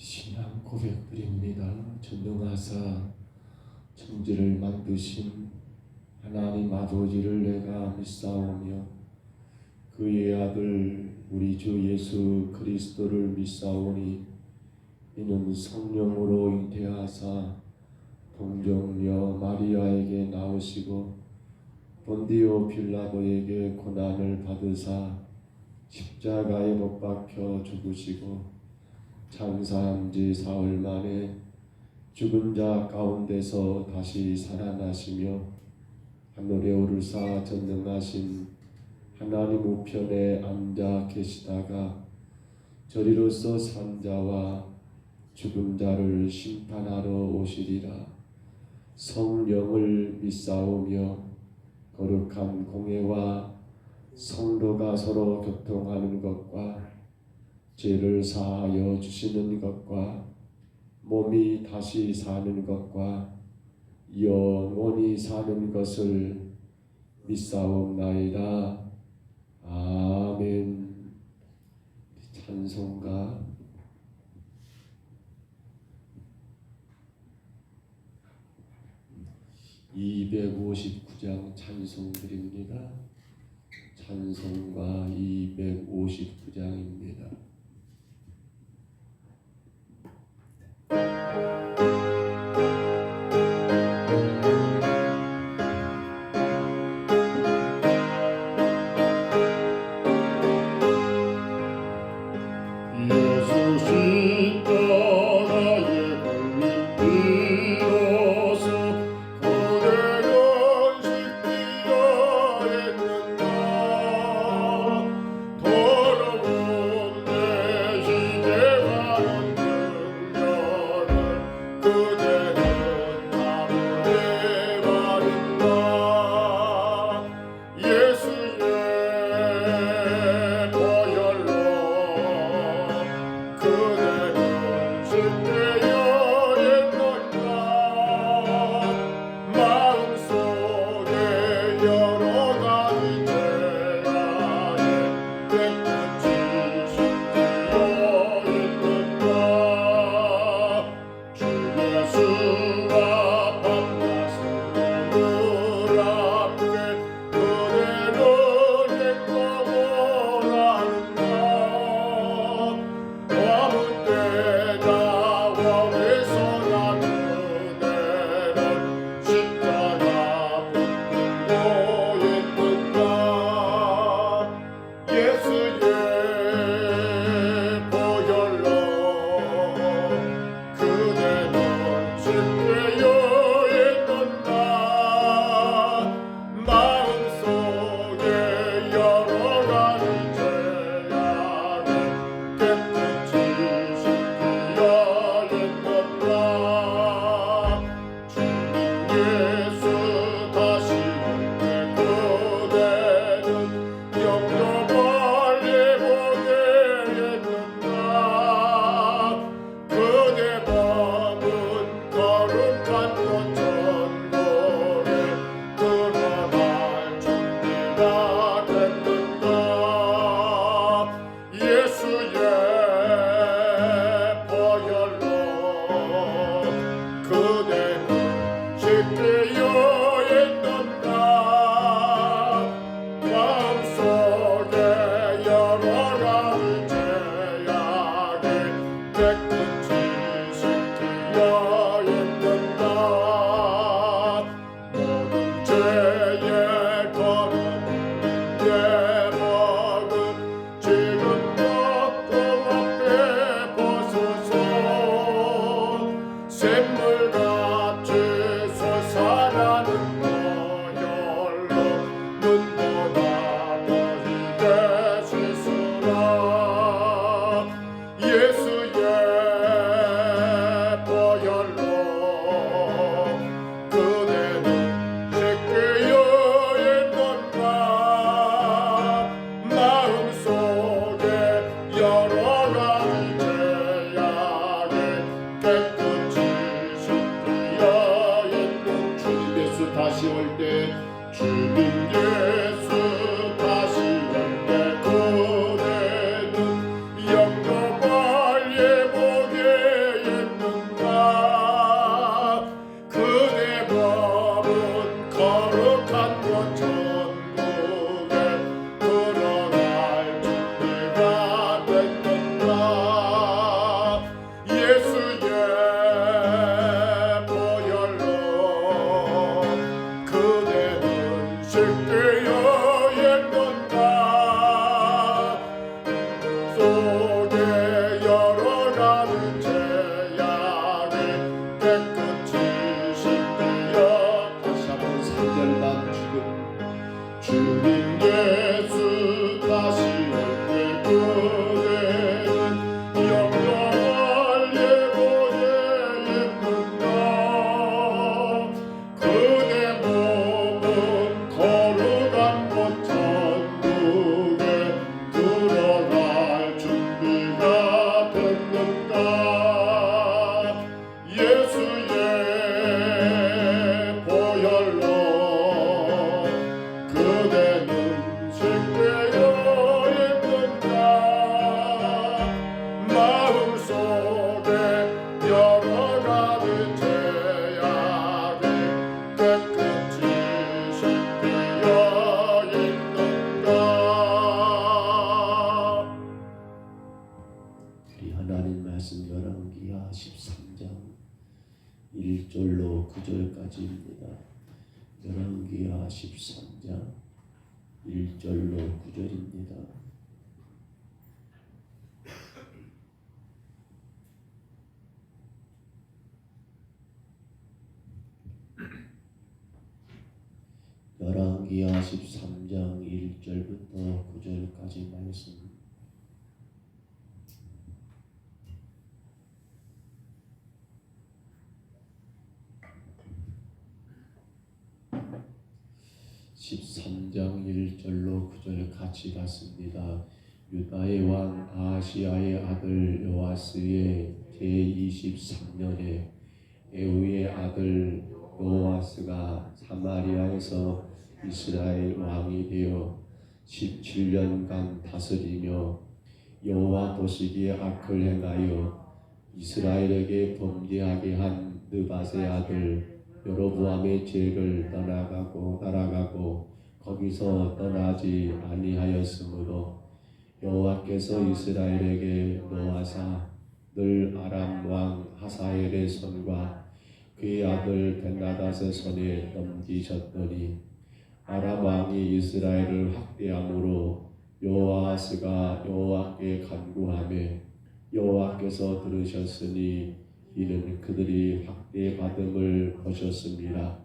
신앙 고백드립니다. 전능하사 천지를 만드신 하나님 아버지를 내가 믿사오며 그의 아들 우리 주 예수 그리스도를 믿사오니 이는 성령으로 잉태하사 동정녀 마리아에게 나오시고 본디오 빌라도에게 고난을 받으사 십자가에 못 박혀 죽으시고 장사한 지 사흘 만에 죽은 자 가운데서 다시 살아나시며 하늘에 오르사 전능하신 하나님 우편에 앉아 계시다가 저리로서 산 자와 죽은 자를 심판하러 오시리라. 성령을 믿사오며 거룩한 공회와 성도가 서로 교통하는 것과 죄를 사하여 주시는 것과 몸이 다시 사는 것과 영원히 사는 것을 믿사옵나이다. 아멘. 찬송가 (259장) 찬송드립니다. 찬송가 259장입니다. 예수의 예수의 보혈로 그대는 생되어 있는가. 마음속에 여러 가지 죄악이 깨끗이 씻기어 있는가. 우리 하나님 말씀 열왕기하 13장 1절로 9절까지입니다. 열왕기하 13장 1절로 9절입니다. 열왕기하 13장 1절부터 9절까지 말씀. 13장 1절로 9절 같이 갔습니다. 유다의 왕 아하시야의 아들 요아스의 제23년에 에후의 아들 요아스가 사마리아에서 이스라엘 왕이 되어 17년간 다스리며 여호와 보시기에 악을 행하여 이스라엘에게 범죄하게 한 느밧의 아들 여로보암의 죄를 따라가고 거기서 떠나지 아니하였으므로 여호와께서 이스라엘에게 노하사 늘 아람 왕 하사엘의 손과 그의 아들 벤하닷의 손에 넘기셨더니 아람 왕이 이스라엘을 학대함으로 요아스가 여호와께 간구하매 여호와께서 들으셨으니 이는 그들이 학대받음을 보셨습니다.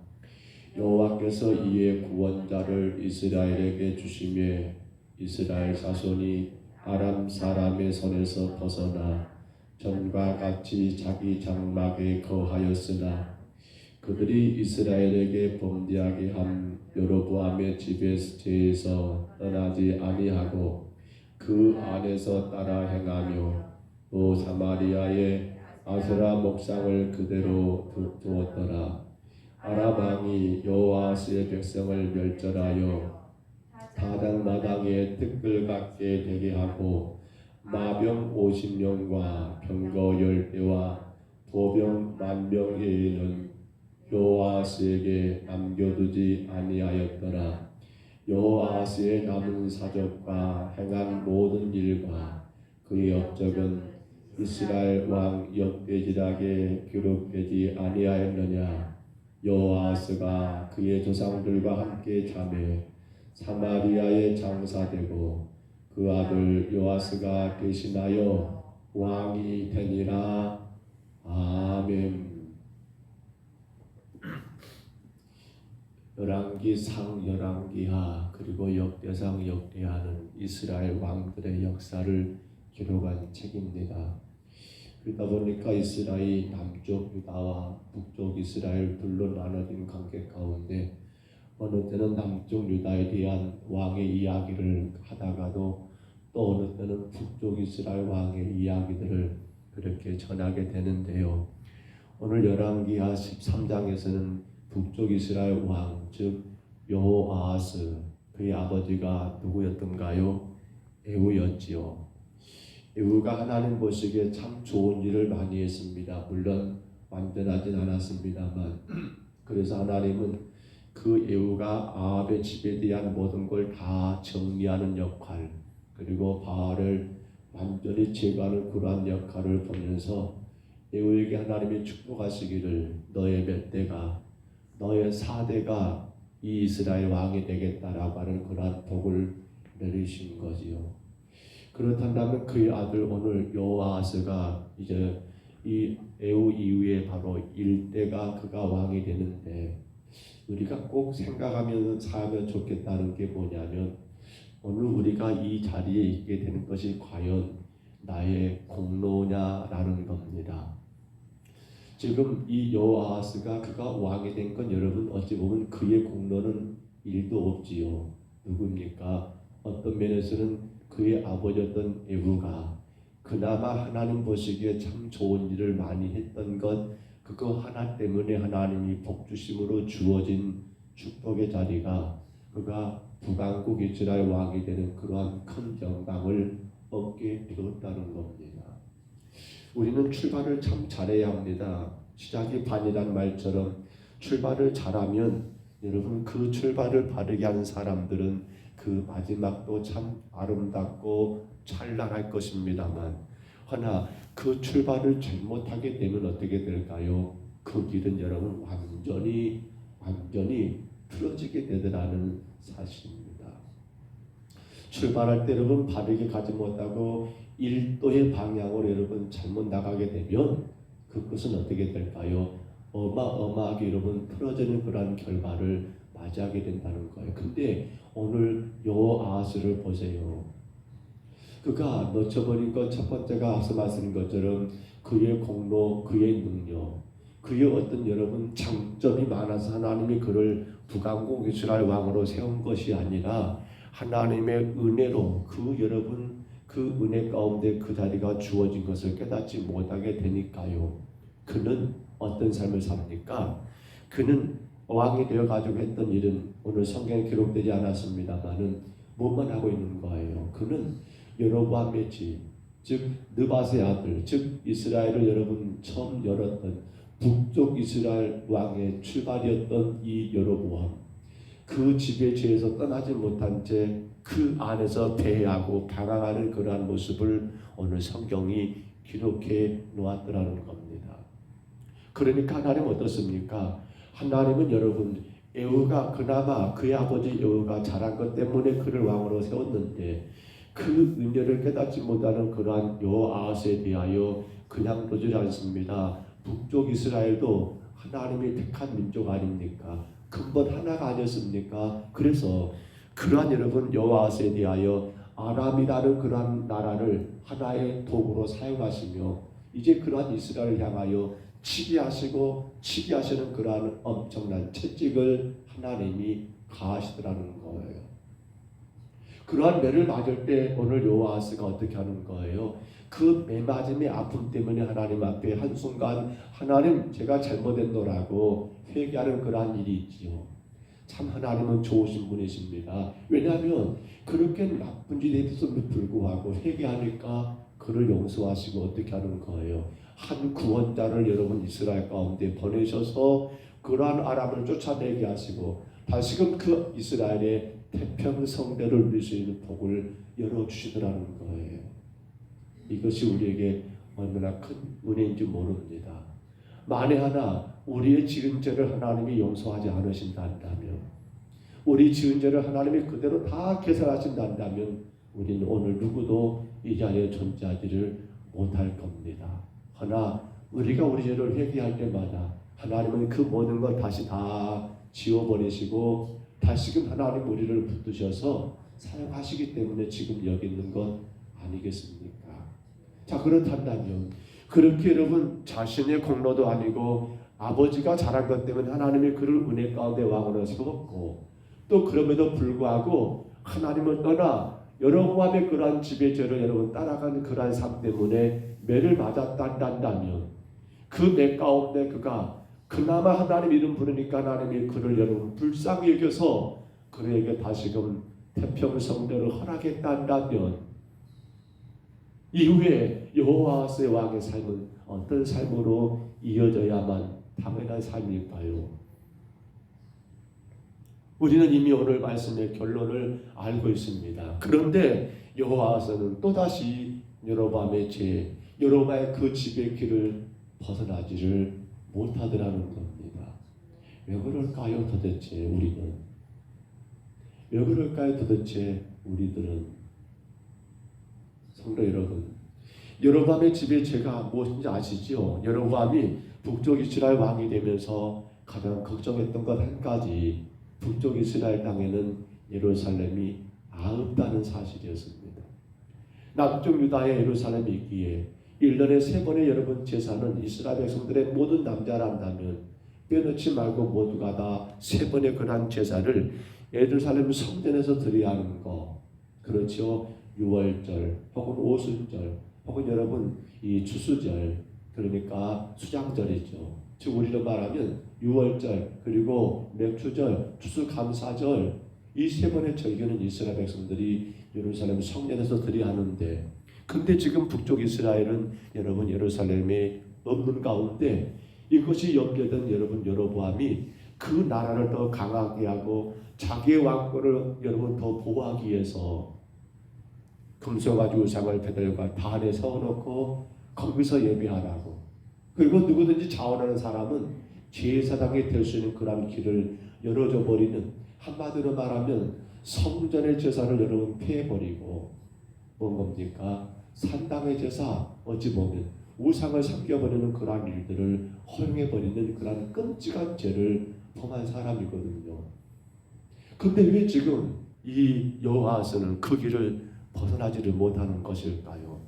여호와께서 이에 구원자를 이스라엘에게 주시매 이스라엘 자손이 아람 사람의 손에서 벗어나 전과 같이 자기 장막에 거하였으나 그들이 이스라엘에게 범죄하게 한 여로보암의 집에서 떠나지 아니하고 그 안에서 따라 행하며 또 사마리아의 아세라 목상을 그대로 두었더라. 아람 왕이 여호아스의 백성을 멸절하여 다당마당에 뜨끌 같게 되게 하고 마병 50명과 병거 10대와 보병 10,000명에는 여호아스에게 남겨두지 아니하였더라. 여호아스의 남은 사적과 행한 모든 일과 그의 업적은 이스라엘 왕 역대지락에 기록되지 아니하였느냐. 여호아스가 그의 조상들과 함께 잠에 사마리아에 장사되고 그 아들 요아스가 대신하여 왕이 되니라. 아멘. 열왕기상 열왕기하 그리고 역대상 역대하는 이스라엘 왕들의 역사를 기록한 책입니다. 그러다 보니까 이스라엘이 남쪽 유다와 북쪽 이스라엘 둘로 나눠진 관계 가운데 어느 때는 남쪽 유다에 대한 왕의 이야기를 하다가도 또 어느 때는 북쪽 이스라엘 왕의 이야기들을 그렇게 전하게 되는데요. 오늘 열왕기하 13장에서는 북쪽 이스라엘 왕, 즉 여호아스, 그의 아버지가 누구였던가요? 에후였지요. 에후가 하나님 보시기에 참 좋은 일을 많이 했습니다. 물론 완전하진 않았습니다만 그래서 하나님은 그 에후가 아합의 집에 대한 모든 걸 다 정리하는 역할, 그리고 바알을 완전히 제거하는 그러한 역할을 보면서 에후에게 하나님이 축복하시기를 너의 몇 대가, 너의 4대가 이 이스라엘 왕이 되겠다라고 하는 그러한 복을 내리신 거지요. 그렇다면 그의 아들 오늘 여호아스가 이제 이 에후 이후에 바로 1대가 그가 왕이 되는데 우리가 꼭 생각하면서 살면 좋겠다는 게 뭐냐면 오늘 우리가 이 자리에 있게 되는 것이 과연 나의 공로냐라는 겁니다. 지금 이 여호아스가 그가 왕이 된 건 여러분 어찌 보면 그의 공로는 일도 없지요. 누굽니까? 어떤 면에서는 그의 아버지였던 에후가 그나마 하나님 보시기에 참 좋은 일을 많이 했던 것, 그거 하나 때문에 하나님이 복 주심으로 주어진 축복의 자리가 그가 북왕국 이스라엘 왕이 되는 그러한 큰 영광을 얻게 되었다는 겁니다. 우리는 출발을 참 잘해야 합니다. 시작이 반이란 말처럼 출발을 잘하면 여러분 그 출발을 바르게 하는 사람들은 그 마지막도 참 아름답고 찬란할 것입니다만, 허나 그 출발을 잘못하게 되면 어떻게 될까요? 그 길은 여러분 완전히 틀어지게 되더라는 사실입니다. 출발할 때 여러분 바르게 가지 못하고 1도의 방향으로 여러분 잘못 나가게 되면 그것은 어떻게 될까요? 어마어마하게 여러분 틀어지는 그러한 결과를 맞이하게 된다는 거예요. 근데 오늘 여호아하스를 보세요. 그가 놓쳐버린 것 첫 번째가 앞서 말씀드린 것처럼 그의 공로, 그의 능력, 그의 어떤 여러분 장점이 많아서 하나님이 그를 북왕국 이스라엘 왕으로 세운 것이 아니라 하나님의 은혜로 그 은혜 가운데 그 자리가 주어진 것을 깨닫지 못하게 되니까요. 그는 어떤 삶을 삽니까? 그는 왕이 되어가지고 했던 일은 오늘 성경에 기록되지 않았습니다만은 뭐만 하고 있는 거예요. 그는 여로보암의 집, 즉 느밧의 아들, 즉 이스라엘을 여러분 처음 열었던 북쪽 이스라엘 왕의 출발이었던 이 여로보암, 그 지배체에서 떠나지 못한 채 그 안에서 배회하고 방황하는 그러한 모습을 오늘 성경이 기록해 놓았더라는 겁니다. 그러니까 하나님 어떻습니까? 하나님은 여러분 에후가 그나마 그의 아버지 에후가 잘한 것 때문에 그를 왕으로 세웠는데 그 은혜를 깨닫지 못하는 그러한 여호아하스에 대하여 그냥 두지 않습니다. 북쪽 이스라엘도 하나님이 택한 민족 아닙니까? 근본 하나가 아니었습니까? 그래서 그러한 여러분 여호아하스에 대하여 아람이라는 그러한 나라를 하나의 도구로 사용하시며 이제 그러한 이스라엘을 향하여 치게 하시는 그러한 엄청난 채찍을 하나님이 가하시더라는 거예요. 그러한 매를 맞을 때 오늘 여호아하스가 어떻게 하는 거예요? 그 매맞음의 아픔 때문에 하나님 앞에 한순간 하나님 제가 잘못했노라고 회개하는 그러한 일이 있지요. 참 하나님은 좋으신 분이십니다. 왜냐하면 그렇게 나쁜 일에 있음에도 불구하고 회개하니까 그를 용서하시고 어떻게 하는 거예요? 한 구원자를 여러분 이스라엘 가운데 보내셔서 그러한 아람을 쫓아내게 하시고 다시금 그 이스라엘의 태평성대를 누릴 수 있는 복을 열어주시더라는 거예요. 이것이 우리에게 얼마나 큰 은혜인지 모릅니다. 만에 하나 우리의 지은 죄를 하나님이 용서하지 않으신다면, 우리 지은 죄를 하나님이 그대로 다 계산하신다면 우리는 오늘 누구도 이 자리에 존재하지를 못할 겁니다. 그러나 우리가 우리 죄를 회개할 때마다 하나님은 그 모든 것 다시 다 지워버리시고 다시금 하나님 우리를 붙드셔서 사용하시기 때문에 지금 여기 있는 것 아니겠습니까? 자, 그렇다면 그렇게 여러분 자신의 공로도 아니고 아버지가 잘한 것 때문에 하나님이 그를 은혜 가운데 왕으로 세웠고 또 그럼에도 불구하고 하나님을 떠나 여로보암의 그러한 지배죄를 여러분 따라가는 그러한 삶 때문에 매를 맞았단다면 그 매 가운데 그가 그나마 하나님 이름 부르니까 하나님이 그를 여러분 불쌍히 여겨서 그에게 다시금 태평성대를 허락했단다면 이후에 여호아하스의 왕의 삶은 어떤 삶으로 이어져야만 당연한 삶일까요? 우리는 이미 오늘 말씀의 결론을 알고 있습니다. 그런데 여호아하스는 또다시 여로보암의 죄, 여로보암의 그 지배의 길을 벗어나지를 못하더라는 겁니다. 왜 그럴까요 도대체 우리는? 왜 그럴까요 도대체 우리들은? 성도 여러분, 여로보암의 지배의 죄가 무엇인지 아시죠? 여로보암이 북쪽 이스라엘 왕이 되면서 가장 걱정했던 것 한 가지, 북쪽 이스라엘 땅에는 예루살렘이 아흡다는 사실이었습니다. 남쪽 유다의 예루살렘이 있기에 1년에 3번의 여러분 제사는 이스라엘 백성들의 모든 남자란다면 빼놓지 말고 모두가 다 3번의 그러한 제사를 예루살렘 성전에서 드려야 하는 거, 그렇죠? 유월절 혹은 오순절 혹은 여러분 이 추수절, 그러니까 수장절이죠. 즉 우리로 말하면 유월절, 그리고 맥주절, 추수감사절, 이 세 번의 절기는 이스라엘 백성들이 예루살렘 성전에서 드려야 하는데, 근데 지금 북쪽 이스라엘은 여러분 예루살렘에 없는 가운데 이것이 염려된 여러분 여로보암이 그 나라를 더 강하게 하고 자기의 왕권을 여러분 더 보호하기 위해서 금송아지 우상을 베델과 단에 세워놓고 거기서 예배하라고, 그리고 누구든지 자원하는 사람은 제사장이 될 수 있는 그런 길을 열어줘 버리는, 한마디로 말하면 성전의 제사를 여러분 폐해버리고 뭔 겁니까? 산당의 제사, 어찌 보면 우상을 섬겨버리는 그러한 일들을 허용해버리는 그러한 끔찍한 죄를 범한 사람이거든요. 근데 왜 지금 이 여호와스는 그 길을 벗어나지를 못하는 것일까요?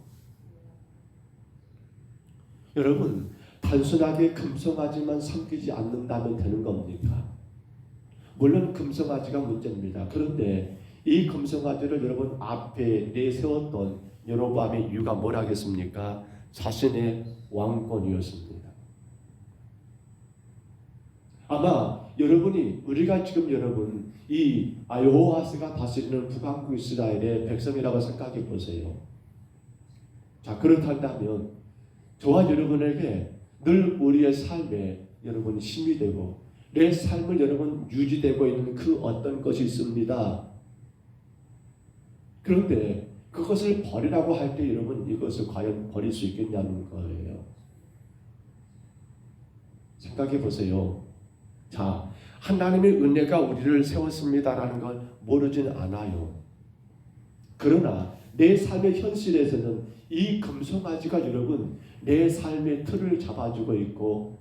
여러분, 단순하게 금송아지만 섬기지 않는다면 되는 겁니까? 물론 금송아지가 문제입니다. 그런데 이 금송아지를 여러분 앞에 내세웠던 여로보암의 이유가 뭐라겠습니까? 자신의 왕권이었습니다. 아마 여러분이, 우리가 지금 여러분 이 여호와스가 다스리는 북왕국 이스라엘의 백성이라고 생각해 보세요. 자, 그렇다면 저와 여러분에게 늘 우리의 삶에 여러분 힘이 되고 내 삶을 여러분 유지되고 있는 그 어떤 것이 있습니다. 그런데 그것을 버리라고 할 때 여러분 이것을 과연 버릴 수 있겠냐는 거예요. 생각해 보세요. 자, 하나님의 은혜가 우리를 세웠습니다라는 걸 모르진 않아요. 그러나 내 삶의 현실에서는 이 금송아지가 여러분 내 삶의 틀을 잡아주고 있고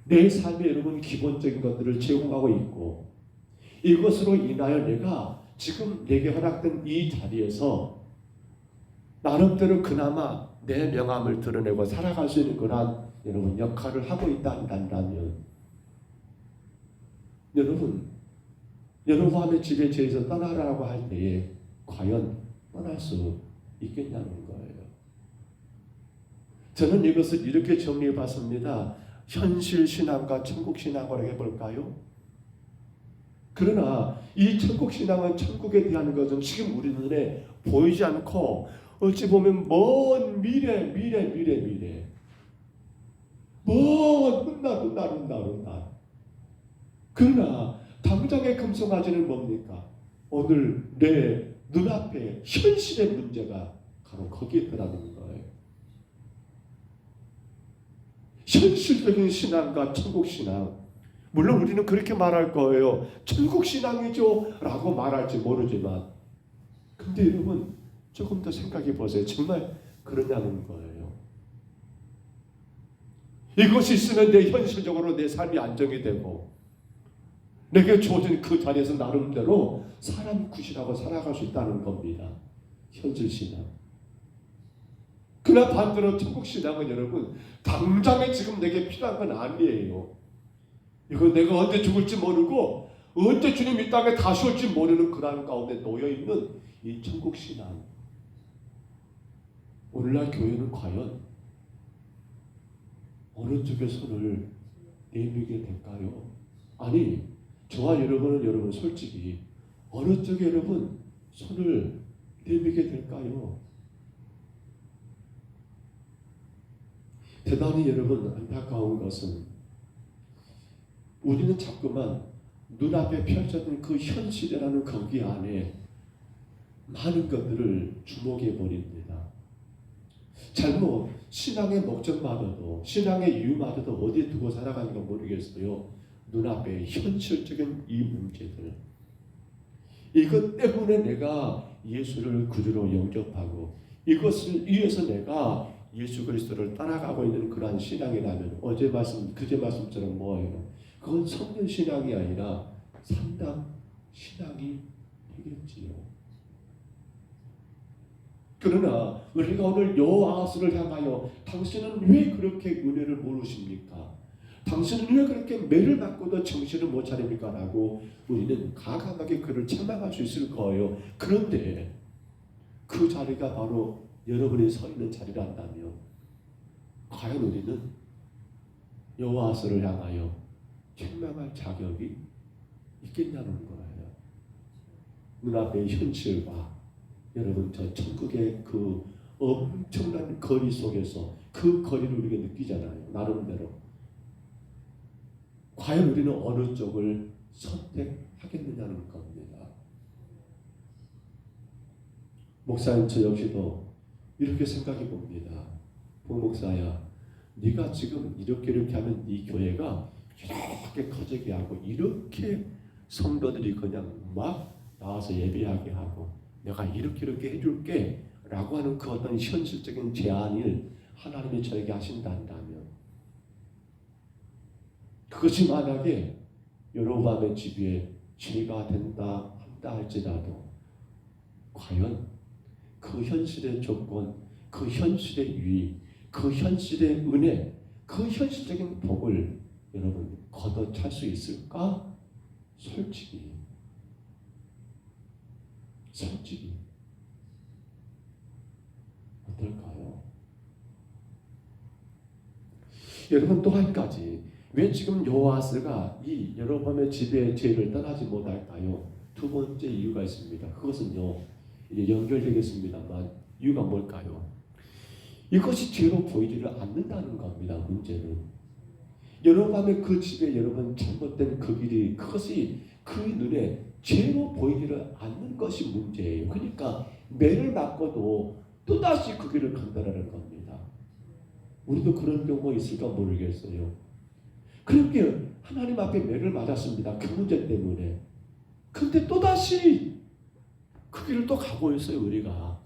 내 삶에 여러분 기본적인 것들을 제공하고 있고, 이것으로 인하여 내가 지금 내게 허락된 이 자리에서 나름대로 그나마 내 명함을 드러내고 살아갈 수 있는 그런 여러분 역할을 하고 있다면, 여러분 여로보암의 집에 제에서 떠나라고 할 때에 과연 떠날 수 있겠냐는 거예요. 저는 이것을 이렇게 정리해 봤습니다. 현실 신앙과 천국 신앙을 해볼까요? 그러나 이 천국 신앙은, 천국에 대한 것은 지금 우리 눈에 보이지 않고 어찌 보면 먼 미래 먼 훗날. 그러나 당장의 금송아지는 뭡니까? 오늘 내 눈앞에 현실의 문제가 바로 거기에 있다는 거예요. 현실적인 신앙과 천국 신앙, 물론 우리는 그렇게 말할 거예요. 천국 신앙이죠 라고 말할지 모르지만, 근데 여러분 조금 더 생각해 보세요. 정말 그러냐는 거예요. 이것이 있으면 내 현실적으로 내 삶이 안정이 되고 내게 주어진 그 자리에서 나름대로 사람 굿이라고 살아갈 수 있다는 겁니다. 현실 신앙. 그러나 반대로 천국 신앙은 여러분 당장에 지금 내게 필요한 건 아니에요. 이거 내가 언제 죽을지 모르고 언제 주님 이 땅에 다시 올지 모르는 그런 가운데 놓여있는 이 천국 신앙. 오늘날 교회는 과연 어느 쪽에 손을 내밀게 될까요? 아니, 저와 여러분은 여러분 솔직히 어느 쪽에 여러분 손을 내밀게 될까요? 대단히 여러분 안타까운 것은 우리는 자꾸만 눈앞에 펼쳐진 그 현실이라는 거기 안에 많은 것들을 주목해 버립니다. 잘못 신앙의 목적마저도, 신앙의 이유마저도 어디에 두고 살아가는가 모르겠어요. 눈앞에 현실적인 이 문제들, 이것 때문에 내가 예수를 구주로 영접하고 이것을 위해서 내가 예수 그리스도를 따라가고 있는 그러한 신앙이라면, 그제 말씀처럼 뭐예요? 그건 성전 신앙이 아니라 상당 신앙이 되겠지요. 그러나 우리가 오늘 여호와스를 향하여 당신은 왜 그렇게 은혜를 모르십니까? 당신은 왜 그렇게 매를 맞고도 정신을 못 차립니까? 라고 우리는 가감하게 그를 책망할 수 있을 거예요. 그런데 그 자리가 바로 여러분이 서 있는 자리란다면 과연 우리는 여호와스를 향하여 책망할 자격이 있겠냐는 거예요. 눈앞의 현실과 여러분 저 천국의 그 엄청난 거리 속에서 그 거리를 우리가 느끼잖아요. 나름대로. 과연 우리는 어느 쪽을 선택하겠느냐는 겁니다. 목사님 저 역시도 이렇게 생각해 봅니다. 목사야, 네가 지금 이렇게 하면 네 교회가 이렇게 커지게 하고 이렇게 성도들이 그냥 막 나와서 예배하게 하고 내가 이렇게 해줄게 라고 하는 그 어떤 현실적인 제안을 하나님이 저에게 하신다면 그것이 만약에 여로보암의 집 위에 죄가 된다 한다 할지라도 과연 그 현실의 조건, 그 현실의 유익, 그 현실의 은혜, 그 현실적인 복을 여러분 걷어찰 수 있을까? 솔직히 어떨까요? 여러분 또 한 가지, 왜 지금 여호아스가 이 여로보암의 집의 죄를 떠나지 못할까요? 두 번째 이유가 있습니다. 그것은요 이제 연결되겠습니다만 이유가 뭘까요? 이것이 죄로 보이지를 않는다는 겁니다. 문제는 여로보암의 그 집에 여러분 잘못된 그 길이 그것이 그 눈에 죄로 보이지를 않는 것이 문제예요. 그러니까 매를 맞고도 또다시 그 길을 간다는 겁니다. 우리도 그런 경우가 있을까 모르겠어요. 그렇게 하나님 앞에 매를 맞았습니다. 그 문제 때문에. 근데 또다시 그 길을 또 가고 있어요. 우리가.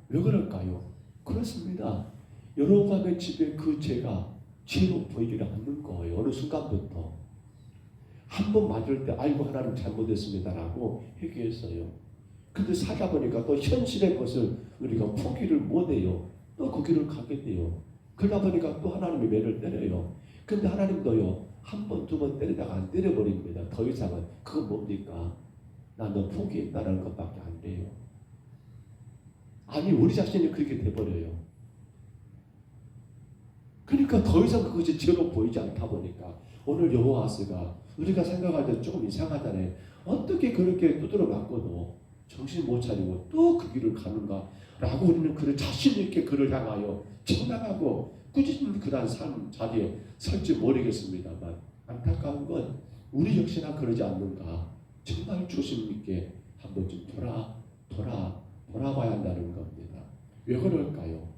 왜 그럴까요? 그렇습니다. 여로보암의 집에 그 죄가 죄로 보이지를 않는 거예요. 어느 순간부터. 한 번 맞을 때 아이고 하나님 잘못했습니다라고 회개했어요. 근데 살다 보니까 또 현실의 것을 우리가 포기를 못해요. 또 그 길을 가게 돼요. 그러다 보니까 또 하나님이 매를 때려요. 근데 하나님도요 한 번, 두 번 때리다가 안 때려버립니다. 더 이상은 그건 뭡니까? 나 너 포기했다는 것밖에 안 돼요. 아니 우리 자신이 그렇게 돼버려요. 그러니까 더 이상 그것이 죄로 보이지 않다 보니까 오늘 여호아스가 우리가 생각할 때 조금 이상하잖아요. 어떻게 그렇게 두드려 맞고도 정신 못 차리고 또 그 길을 가는가 라고 우리는 그를 자신 있게 그를 향하여 책망하고 꾸짖는 그러한 삶 자리에 설지 모르겠습니다만 안타까운 건 우리 역시나 그러지 않는가. 정말 조심 있게 한 번쯤 돌아봐야 한다는 겁니다. 왜 그럴까요?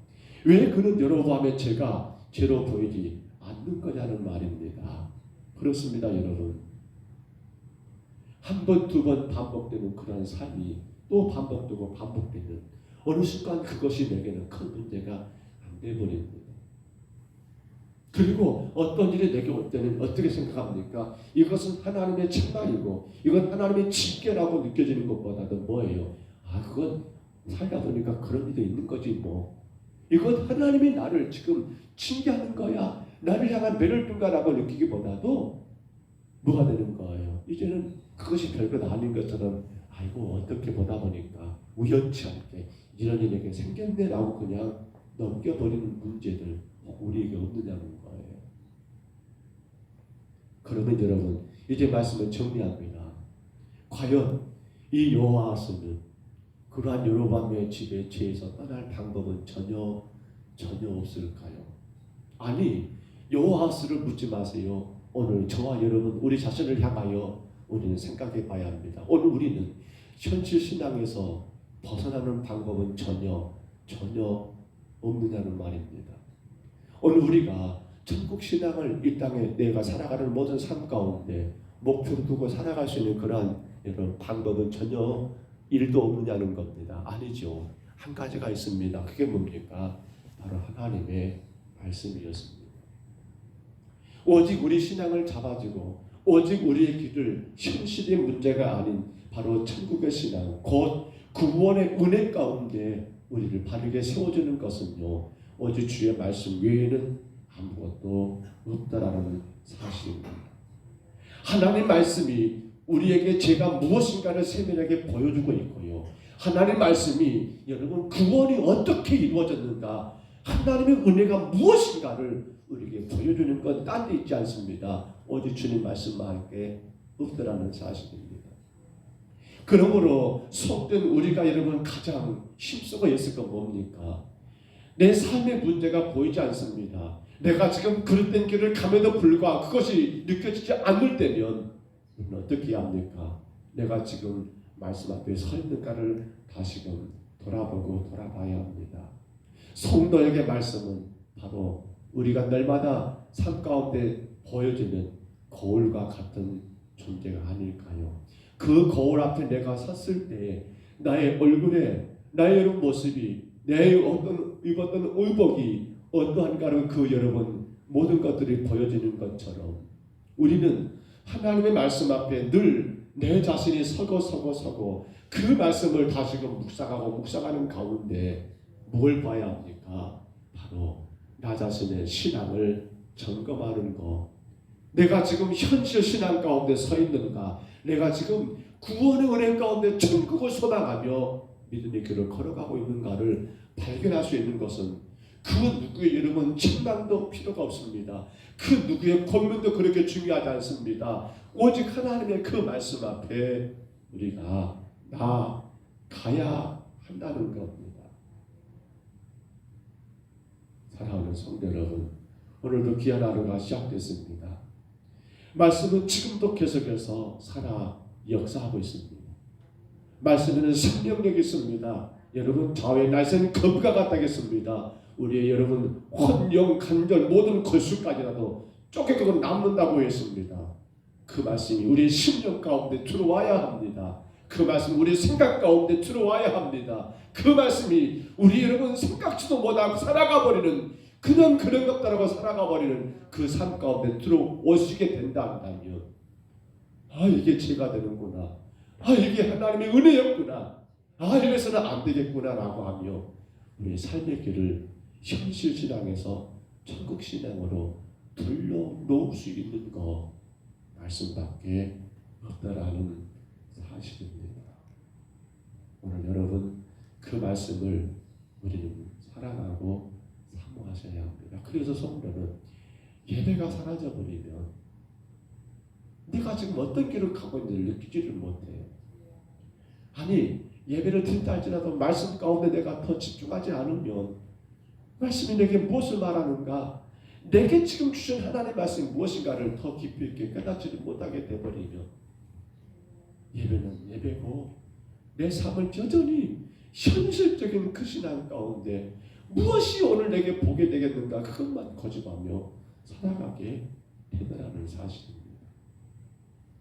왜 그는 여로보암의 죄가 죄로 보이지 않는 거냐는 말입니다. 그렇습니다, 여러분. 한 번, 두 번 반복되는 그러한 삶이 또 반복되고 반복되는 어느 순간 그것이 내게는 큰 문제가 안 돼버립니다. 그리고 어떤 일이 내게 올 때는 어떻게 생각합니까? 이것은 하나님의 책망이고 이건 하나님의 징계라고 느껴지는 것보다도 뭐예요? 그건 살다 보니까 그런 일도 있는 거지 뭐. 이건 하나님이 나를 지금 징계하는 거야. 나를 향한 매를 둔가라고 느끼기보다도 뭐가 되는 거예요? 이제는 그것이 별것 아닌 것처럼 아이고 어떻게 보다 보니까 우연치 않게 이런 일이 내게 생겼네라고 그냥 넘겨버리는 문제들 우리에게 없느냐는 거예요. 그러면 여러분 이제 말씀을 정리합니다. 과연 이 여호아스는 그러한 여로보암의 집의 죄에서 떠날 방법은 전혀 없을까요? 아니 여호아스를 묻지 마세요. 오늘 저와 여러분 우리 자신을 향하여 우리는 생각해 봐야 합니다. 오늘 우리는 현실 신앙에서 벗어나는 방법은 전혀 없느냐는 말입니다. 오늘 우리가 천국 신앙을 이 땅에 내가 살아가는 모든 삶 가운데 목표로 두고 살아갈 수 있는 그러한 이런 방법은 전혀 일도 없느냐는 겁니다. 아니죠. 한 가지가 있습니다. 그게 뭡니까? 바로 하나님의 말씀이었습니다. 오직 우리 신앙을 잡아주고 오직 우리의 길을 현실의 문제가 아닌 바로 천국의 신앙 곧 구원의 은혜 가운데 우리를 바르게 세워주는 것은요 오직 주의 말씀 외에는 아무것도 없다라는 사실입니다. 하나님 말씀이 우리에게 죄가 무엇인가를 세밀하게 보여주고 있고요. 하나님 말씀이 여러분 구원이 어떻게 이루어졌는가, 하나님의 은혜가 무엇인가를 우리에게 보여주는 건 딴 데 있지 않습니다. 오직 주님 말씀밖에 없더라는 사실입니다. 그러므로 속된 우리가 여러분 가장 힘쓰고 있을 건 뭡니까? 내 삶의 문제가 보이지 않습니다. 내가 지금 그릇된 길을 감에도 불구하고 그것이 느껴지지 않을 때면 우리는 어떻게 합니까? 내가 지금 말씀 앞에 서 있는가를 다시금 돌아보고 돌아봐야 합니다. 성도에게 말씀은 바로 우리가 날마다 삶 가운데 보여지는 거울과 같은 존재가 아닐까요? 그 거울 앞에 내가 섰을 때 나의 얼굴에 나의 모습이, 내 입었던 의복이 어떠한가를 그 여러분 모든 것들이 보여지는 것처럼 우리는 하나님의 말씀 앞에 늘 내 자신이 서고 그 말씀을 다시금 묵상하는 가운데 뭘 봐야 합니까? 바로 나 자신의 신앙을 점검하는 것. 내가 지금 현실 신앙 가운데 서 있는가? 내가 지금 구원의 은혜 가운데 천국을 소망하며 믿음의 길을 걸어가고 있는가를 발견할 수 있는 것은 그 누구의 이름은 책망도 필요가 없습니다. 그 누구의 권면도 그렇게 중요하지 않습니다. 오직 하나님의 그 말씀 앞에 우리가 나가야 한다는 겁니다. 사랑하는 성도 여러분, 오늘도 귀한 하루가 시작됐습니다. 말씀은 지금도 계속해서 살아 역사하고 있습니다. 말씀에는 생명력이 있습니다. 여러분 좌우의 날쌘 검과 같다겠습니다. 우리의 여러분 혼영 간절 모든 걸수까지라도 쪼개고 남는다고 했습니다. 그 말씀이 우리의 심령 가운데 들어와야 합니다. 그 말씀 우리 생각 가운데 들어와야 합니다. 그 말씀이 우리 여러분 생각지도 못하고 살아가 버리는, 그냥 그런 것들하고 살아가 버리는 그 삶 가운데 들어오시게 된다 한다면, 이게 죄가 되는구나, 이게 하나님의 은혜였구나, 이래서는 안 되겠구나 라고 하며 우리의 삶의 길을 현실 신앙에서 천국 신앙으로 돌려놓을 수 있는 거 말씀밖에 없다라는 사실입니다. 오늘 여러분 그 말씀을 우리는 사랑하고 사모하셔야 합니다. 그래서 성도는 예배가 사라져버리면 내가 지금 어떤 길을 가고 있는지를 느끼지를 못해요. 아니 예배를 드린다 할지라도 말씀 가운데 내가 더 집중하지 않으면 말씀이 내게 무엇을 말하는가, 내게 지금 주신 하나님의 말씀이 무엇인가를 더 깊이 있게 깨닫지를 못하게 되어버리면 예배는 예배고 내 삶은 여전히 현실적인 그 신앙 가운데 무엇이 오늘 내게 보게 되겠는가 그것만 거듭하며 살아가게 되더라는 사실입니다.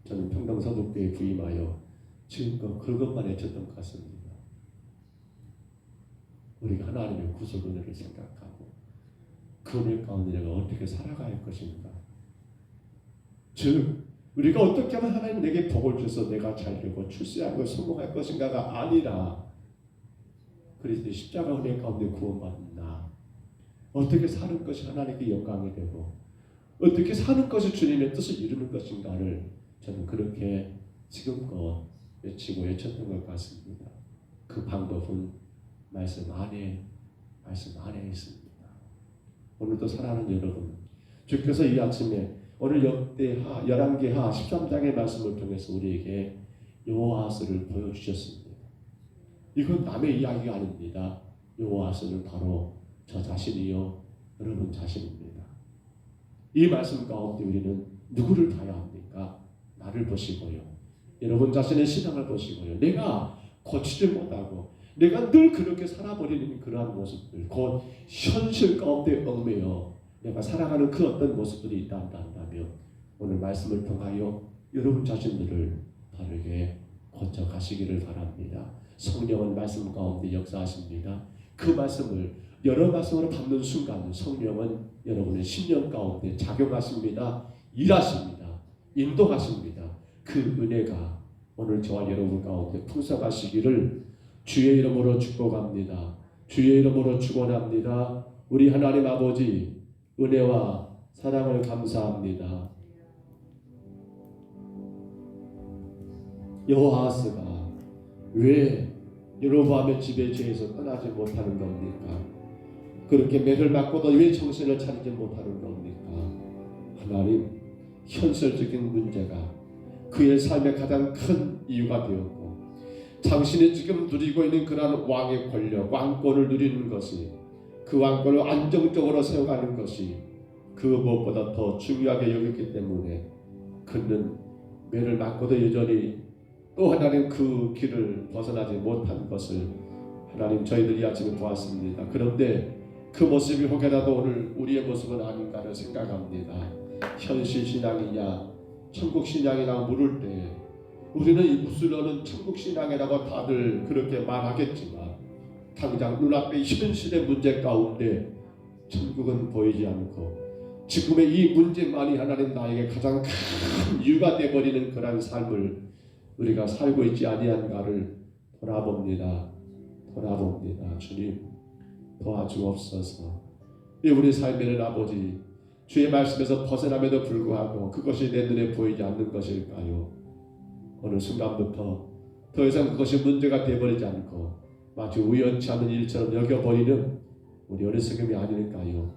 저는 평강서독교에 부임하여 지금껏 그것만 외쳤던 것 같습니다. 우리가 하나님의 구속 은혜를 생각하고 그 은혜 가운데 내가 어떻게 살아가야 할 것인가, 즉 우리가 어떻게 하면 하나님 내게 복을 주셔서 내가 잘 되고 출세하고 성공할 것인가가 아니라 그리스도의 십자가 은혜 가운데 구원받는 나 어떻게 사는 것이 하나님께 영광이 되고 어떻게 사는 것이 주님의 뜻을 이루는 것인가를 저는 그렇게 지금껏 외치고 외쳤던 것 같습니다. 그 방법은 말씀 안에 있습니다. 오늘도 사랑하는 여러분, 주께서 이 아침에 오늘 역대하 11개하 13장의 말씀을 통해서 우리에게 여호와스를 보여주셨습니다. 이건 남의 이야기가 아닙니다. 여호와스는 바로 저 자신이요 여러분 자신입니다. 이 말씀 가운데 우리는 누구를 봐야 합니까? 나를 보시고요, 여러분 자신의 신앙을 보시고요, 내가 고치지 못하고 내가 늘 그렇게 살아버리는 그러한 모습들, 곧 현실 가운데 얽매여 내가 살아가는 그 어떤 모습들이 있다 한다면 오늘 말씀을 통하여 여러분 자신들을 바르게 고쳐가시기를 바랍니다. 성령은 말씀 가운데 역사하십니다. 그 말씀을 여러 말씀으로 받는 순간 성령은 여러분의 심령 가운데 작용하십니다. 일하십니다. 인도하십니다. 그 은혜가 오늘 저와 여러분 가운데 풍성하시기를 주의 이름으로 축복합니다. 주의 이름으로 축원합니다. 우리 하나님 아버지 은혜와 사랑을 감사합니다. 여호와스가 왜 여로보암의 지배죄에서 떠나지 못하는 겁니까? 그렇게 매를 맞고도 왜 정신을 차리지 못하는 겁니까? 하나님, 현실적인 문제가 그의 삶의 가장 큰 이유가 되었고, 당신이 지금 누리고 있는 그러한 왕의 권력, 왕권을 누리는 것이, 그 왕권을 안정적으로 세워가는 것이 그 무엇보다 더 중요하게 여겼기 때문에 그는 매를 맞고도 여전히 또 하나님 그 길을 벗어나지 못한 것을 하나님 저희들이 아침에 보았습니다. 그런데 그 모습이 혹여라도 오늘 우리의 모습은 아닌가를 생각합니다. 현실 신앙이냐 천국 신앙이라고 물을 때 우리는 이웃으로는 천국 신앙이라고 다들 그렇게 말하겠지만 당장 눈앞의 현실의 문제 가운데 천국은 보이지 않고 지금의 이 문제만이 하나님 나에게 가장 큰 이유가 되어버리는 그런 삶을 우리가 살고 있지 아니한가를 돌아봅니다. 주님 도와주옵소서. 우리 삶에는 아버지 주의 말씀에서 벗어남에도 불구하고 그것이 내 눈에 보이지 않는 것일까요? 어느 순간부터 더 이상 그것이 문제가 되어버리지 않고 마치 우연치 않은 일처럼 여겨버리는 우리 어리석음이 아닐까요?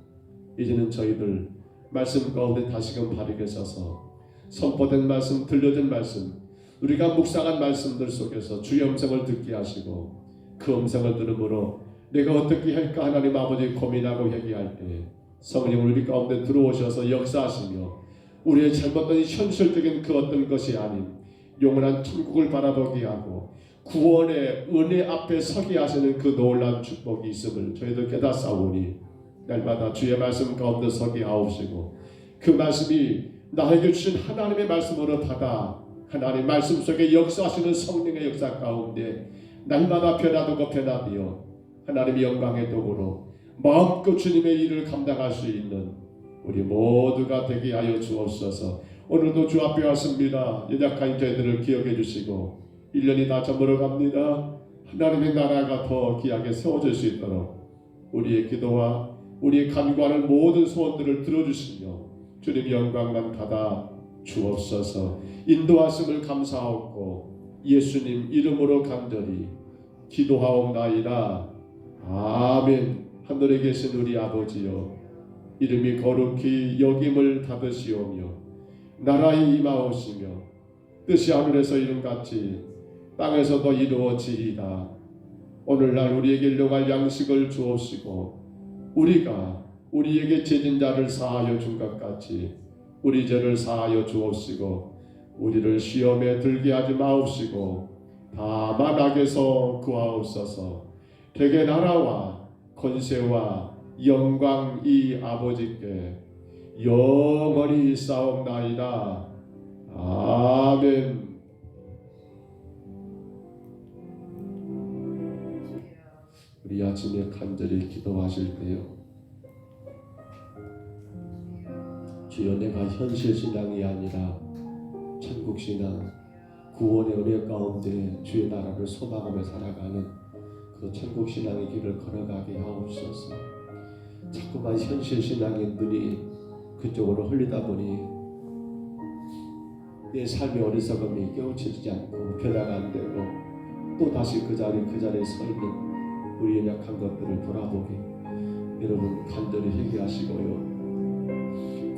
이제는 저희들 말씀 가운데 다시금 바르게 서서 선포된 말씀, 들려진 말씀, 우리가 묵상한 말씀들 속에서 주의 음성을 듣게 하시고 그 음성을 들음으로 내가 어떻게 할까 하나님 아버지 고민하고 회개할 때 성령 우리 가운데 들어오셔서 역사하시며 우리의 잘못된 현실적인 그 어떤 것이 아닌 영원한 천국을 바라보게 하고 구원의 은혜 앞에 서게 하시는 그 놀라운 축복이 있음을 저희들 깨닫사오니 날마다 주의 말씀 가운데 서게 하옵시고 그 말씀이 나에게 주신 하나님의 말씀으로 받아 하나님 말씀 속에 역사하시는 성령의 역사 가운데 날마다 변화되어 하나님의 영광의 도구로 마음껏 주님의 일을 감당할 수 있는 우리 모두가 되게 하여 주옵소서. 오늘도 주 앞에 왔습니다. 연약한 저희들을 기억해 주시고 1년이 다 저물어갑니다. 하나님의 나라가 더 귀하게 세워질 수 있도록 우리의 기도와 우리의 간구하는 모든 소원들을 들어주시며 주님의 영광만 받아 주옵소서. 인도하심을 감사하옵고 예수님 이름으로 간절히 기도하옵나이다. 아멘. 하늘에 계신 우리 아버지여, 이름이 거룩히 여김을 받으시오며 나라의 임하오시며 뜻이 하늘에서 이룬같이 땅에서도 이루어지이다. 오늘날 우리에게 일용할 양식을 주옵시고 우리가 우리에게 죄진 자를 사하여 준 것 같이 우리 죄를 사하여 주옵시고 우리를 시험에 들게 하지 마옵시고 다만 악에서 구하옵소서. 되게 나라와 권세와 영광이 아버지께 영원히 있사옵나이다. 아멘. 우리 아침에 간절히 기도하실 때요, 주여 내가 현실 신앙이 아니라 천국 신앙, 구원의 은혜 가운데 주의 나라를 소망하며 살아가는 그 천국 신앙의 길을 걸어가게 하옵소서. 자꾸만 현실 신앙의 눈이 그쪽으로 흘리다 보니 내 삶의 어리석음이 깨우쳐지지 않고 변화가 안 되고 또 다시 그 자리에 서 있는 우리 연약한 것들을 돌아보게 여러분 간절히 회개하시고요.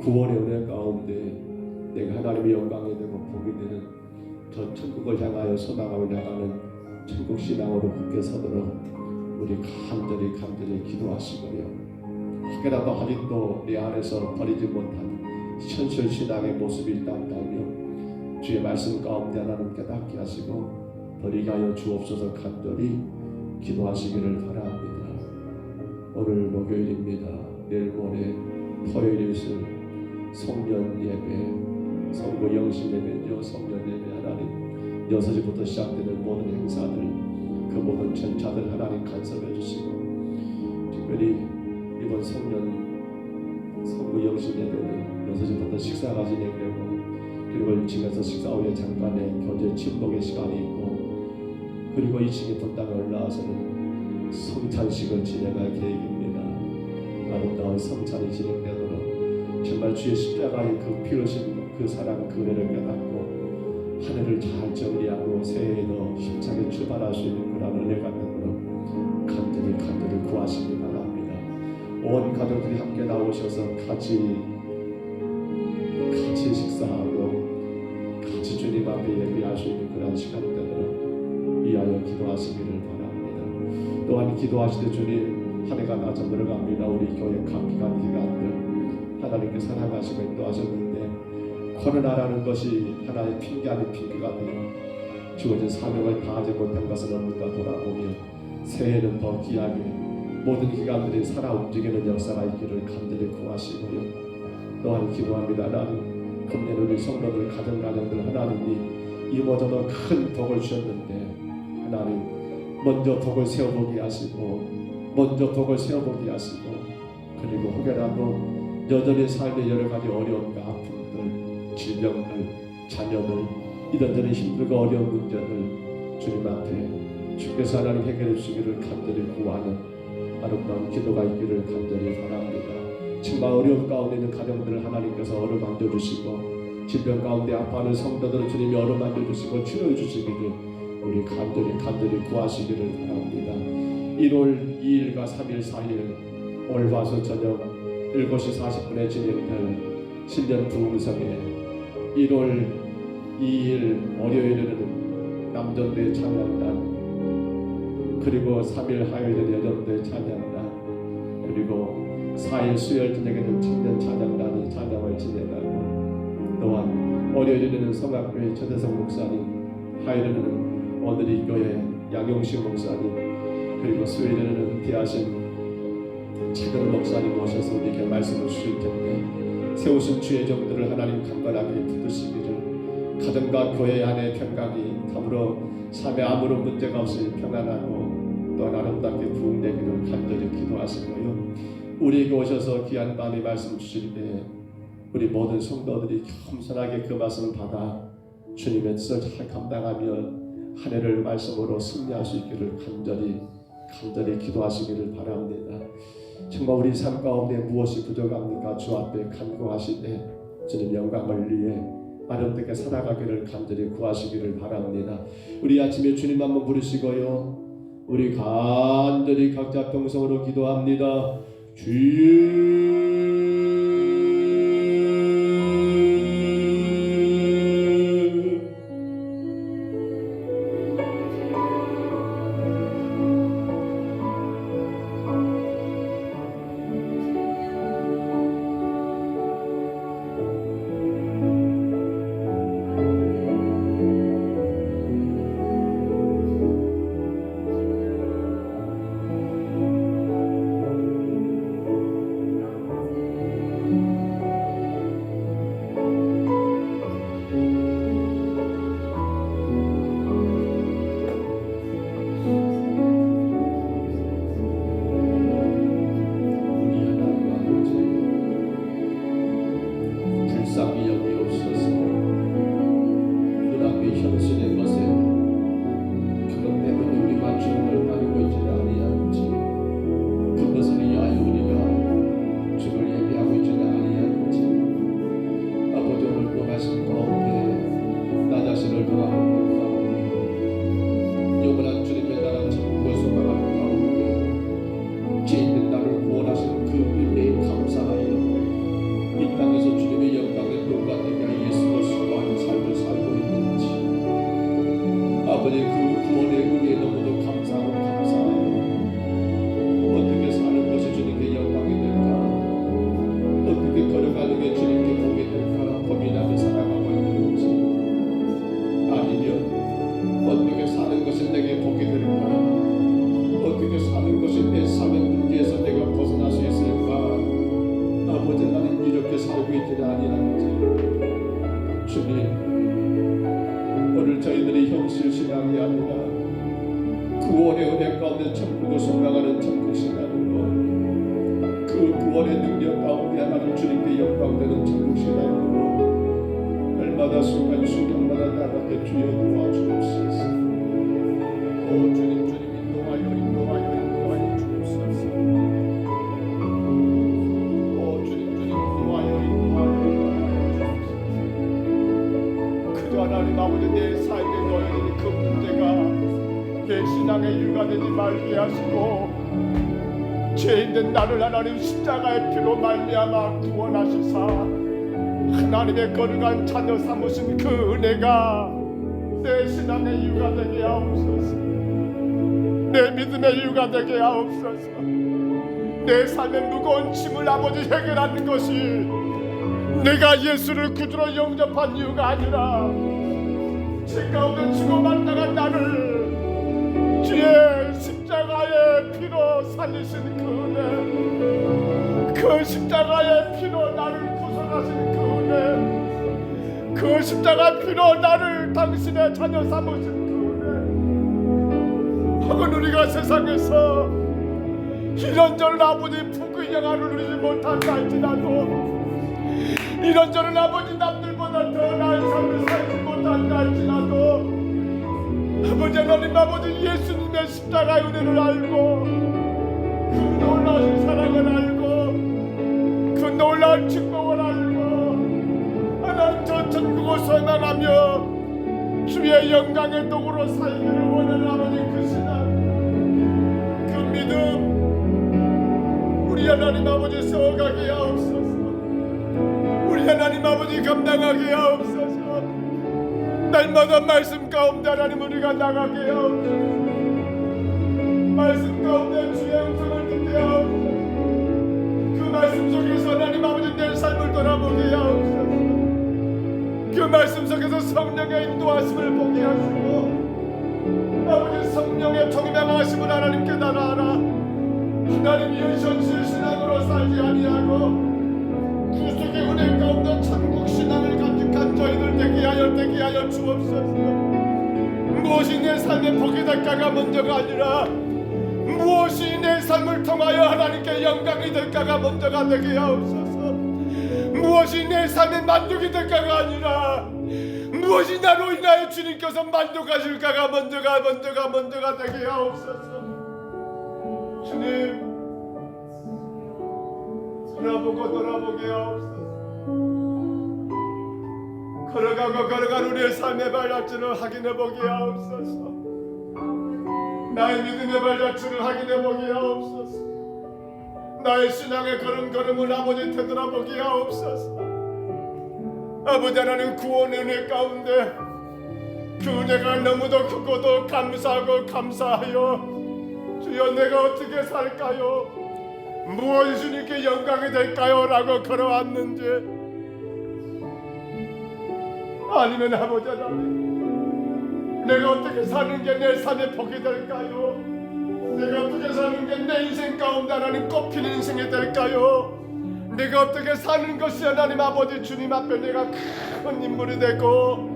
구원의 은혜 가운데 내가 하나님의 영광이 되고 복이 되는 저 천국을 향하여 소망하며 나가는 천국 신앙으로 굳게 서도록 우리 간절히 기도하시고요. 혹여라도 아직도 내 안에서 버리지 못한 현실 신앙의 모습이 있다면 주의 말씀 가운데 하나님 깨닫게 하시고 버리게 하여 주옵소서. 간절히 기도하시기를 바랍니다. 오늘 목요일입니다. 내일 모레 토요일에 있을 송년 예배, 성부 영신 예배죠. 송년 예배 하나님 6시부터 시작되는 모든 행사들, 그 모든 전차들 하나님 간섭해 주시고 특별히 이번 송년 성부 영신 예배는 6시부터 식사가 진행되고 그리고 1층에서 식사 후에 잠깐의 교제 침묵의 시간이 있고 그리고 2층에 본당에 올라와서는 성찬식을 진행할 계획입니다. 아름다운 성찬이 진행되도록 정말 주의 십자가의 그 피 흘리신 그 사랑 그 은혜를 깨닫고 하늘을 잘 정리하고 새해에도 힘차게 출발할 수 있는 그런 은혜 같은 간절히 구하시기 바랍니다. 온 가족들이 함께 나오셔서 같이 식사하고 같이 주님 앞에 예배할 수 있는 그런 시간들을 위하여 기도하시기를 바랍니다. 또한 기도하실 때 주님 한 해가 다 저물어갑니다. 우리 교회 각 기관들 하나님께 사랑하시고 인도하셨는데 코로나라는 것이 하나의 핑계 아닌 핑계가 되어 주어진 사명을 다하지 못한 것은 없는가 돌아보며 새해는 더 귀하게 모든 기관들이 살아 움직이는 역사가 있기를 간절히 구하시고요. 또한 기도합니다. 하나님 금년 우리 성도들 가정들 하나님이 이모저모 큰 복을 주셨는데 하나님 먼저 복을 세워보게 하시고 그리고 혹여라도 여전히 삶의 여러 가지 어려움과 아픔들 질병들 자녀들 이런저런 힘들고 어려운 문제들 주님 앞에 주께서 하나님 해결해 주시기를 간절히 구하는 아름다운 기도가 있기를 간절히 바랍니다. 정말 어려움 가운데 있는 가정들을 하나님께서 어루만져 주시고 질병 가운데 아파하는 성도들을 주님이 어루만져 주시고 치료해 주시기를 우리 간절히 구하시기를 바랍니다. 1월 2일과 3일 4일 오늘 와서 저녁 7시 40분에 진행될 신년 부흥성에 1월 2일 월요일에는 남전대 찬양단 그리고 3일 화요일에는 여전대 찬양단 그리고 4일 수요일 저녁에는 청년 찬양단이 찬양을 진행하고 또한 월요일에는 성악교회 최대성 목사님 화요일에는 오늘이 교회 양용식 목사님 그리고 수요일에는 은퇴하신 최근 목사님 모셔서 우리에게 말씀을 주실 텐데 세우신 주의 종들을 하나님 강건하게 붙드시기를 가정과 교회 안의 평강이 더불어 삶에 아무런 문제가 없이 평안하고 또 아름답게 부흥되기를 간절히 기도하시고요. 우리에게 오셔서 귀한 밤의 말씀 주실 때 우리 모든 성도들이 겸손하게 그 말씀을 받아 주님의 뜻을 잘 감당하며 한 해를 말씀으로 승리할 수 있기를 간절히 기도하시기를 바랍니다. 정말 우리 삶 가운데 무엇이 부족합니까? 주 앞에 간구하시되 주님 영광을 위해 아름답게 살아가기를 간절히 구하시기를 바랍니다. 우리 아침에 주님 한번 부르시고요. 우리 간절히 각자 평성으로 기도합니다. 주여 구원의 은혜 가운데 천국을 소망하는 천국 시간으로 그 구원의 능력 가운데 하나님 주님께 영광되는 천국 시간으로 날마다 순간마다 나가게 주여 도와주옵소서. 오 주님 인도하여 주옵소서. 오 주님 인도하여 주옵소서. 그저 하나님 하나님 아버지 내 삶에 놓여진 그 문제가 내 신앙의 이유가 되지 말게 하시고 죄 있는 나를 하나님 십자가의 피로 말미암아 구원하시사 하나님의 거룩한 자녀 삼으신 그 은혜가 내 신앙의 이유가 되게 하옵소서. 내 믿음의 이유가 되게 하옵소서. 내 삶의 무거운 짐을 아버지 해결하는 것이 내가 예수를 구주로 영접한 이유가 아니라 죄 가운데 죽어 마땅한 나를 주의 십자가의 피로 살리신 그 은혜, 그 십자가의 피로 나를 구속하신 그 은혜, 그 십자가 피로 나를 당신의 자녀 삼으신 그 은혜. 혹은 우리가 세상에서 이런저런 아버지 부귀 영화를 누리지 못한다 할지라도, 이런저런 아버지 남들보다 더 나은 삶을 살지 못한다 할지라도, 아버지 하나님 아버지 예수님의 십자가의 은혜를 알고 그 놀라운 사랑을 알고 그 놀라운 축복을 알고 하나님 저 천국을 소망하며 주의 영광의 도구로 살기를 원하는 아버지 그 신앙, 그 믿음 우리 하나님 아버지 세워가게 하옵소서. 우리 하나님 아버지 감당하게 하옵소서. 날마다 말씀 가운데 하나님 우리가 나가게 하옵소서. 말씀 가운데 주의 음성을 듣게 하옵소서. 그 말씀 속에서 하나님 아버지 내 삶을 돌아보게 하옵소서. 그 말씀 속에서 성령의 인도하심을 보게 하시고 아버지 성령의 통명하심을 하나님 깨달아라. 하나님 현실 신앙으로 살지 아니하고 구속의 은혜 가운데 천국 신앙을 간직한 저희들 되게 하여 주옵소서. 무엇이 내 삶의 복이 될까가 먼저가 아니라 무엇이 내 삶을 통하여 하나님께 영광이 될까가 먼저가 되게 하옵소서. 무엇이 내 삶의 만족이 될까가 아니라 무엇이 나로 인하여 주님께서 만족하실까가 먼저가 되게 하옵소서. 주님 돌아보게 하옵소서. 걸어간 우리의 삶의 발자취를 확인해보게 하옵소서. 나의 믿음의 발자취를 확인해보게 하옵소서. 나의 신앙의 걸음을 아버지 되돌아보게 하옵소서. 아버지 하나님 구원의 은혜 가운데 그 은혜가 너무도 크고도 감사하고 감사하여 주여 내가 어떻게 살까요? 무엇이 주님께 영광이 될까요? 라고 걸어왔는지, 아니면 아버지 하나님 내가 어떻게 사는 게 내 삶의 복이 될까요? 내가 어떻게 사는 게 내 인생 가운데 하나님 꽃피는 인생이 될까요? 내가 어떻게 사는 것이 하나님 아버지 주님 앞에 내가 큰 인물이 되고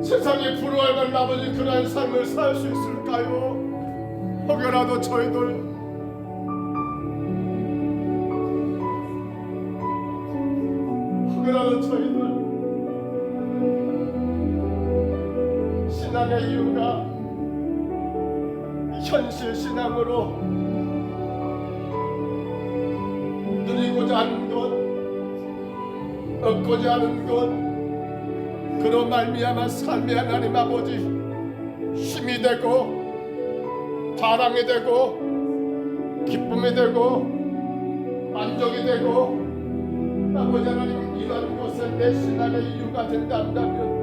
세상에 부러워할 만한 아버지 그러한 삶을 살 수 있을까요? 혹여라도 저희들 신앙의 이유가 현실 신앙으로 누리고자 하는 것, 얻고자 하는 것, 그로 말미암아 삶의 하나님 아버지 힘이 되고 자랑이 되고 기쁨이 되고 만족이 되고 아버지 하나님 이런 것에 내 신앙의 이유가 된다면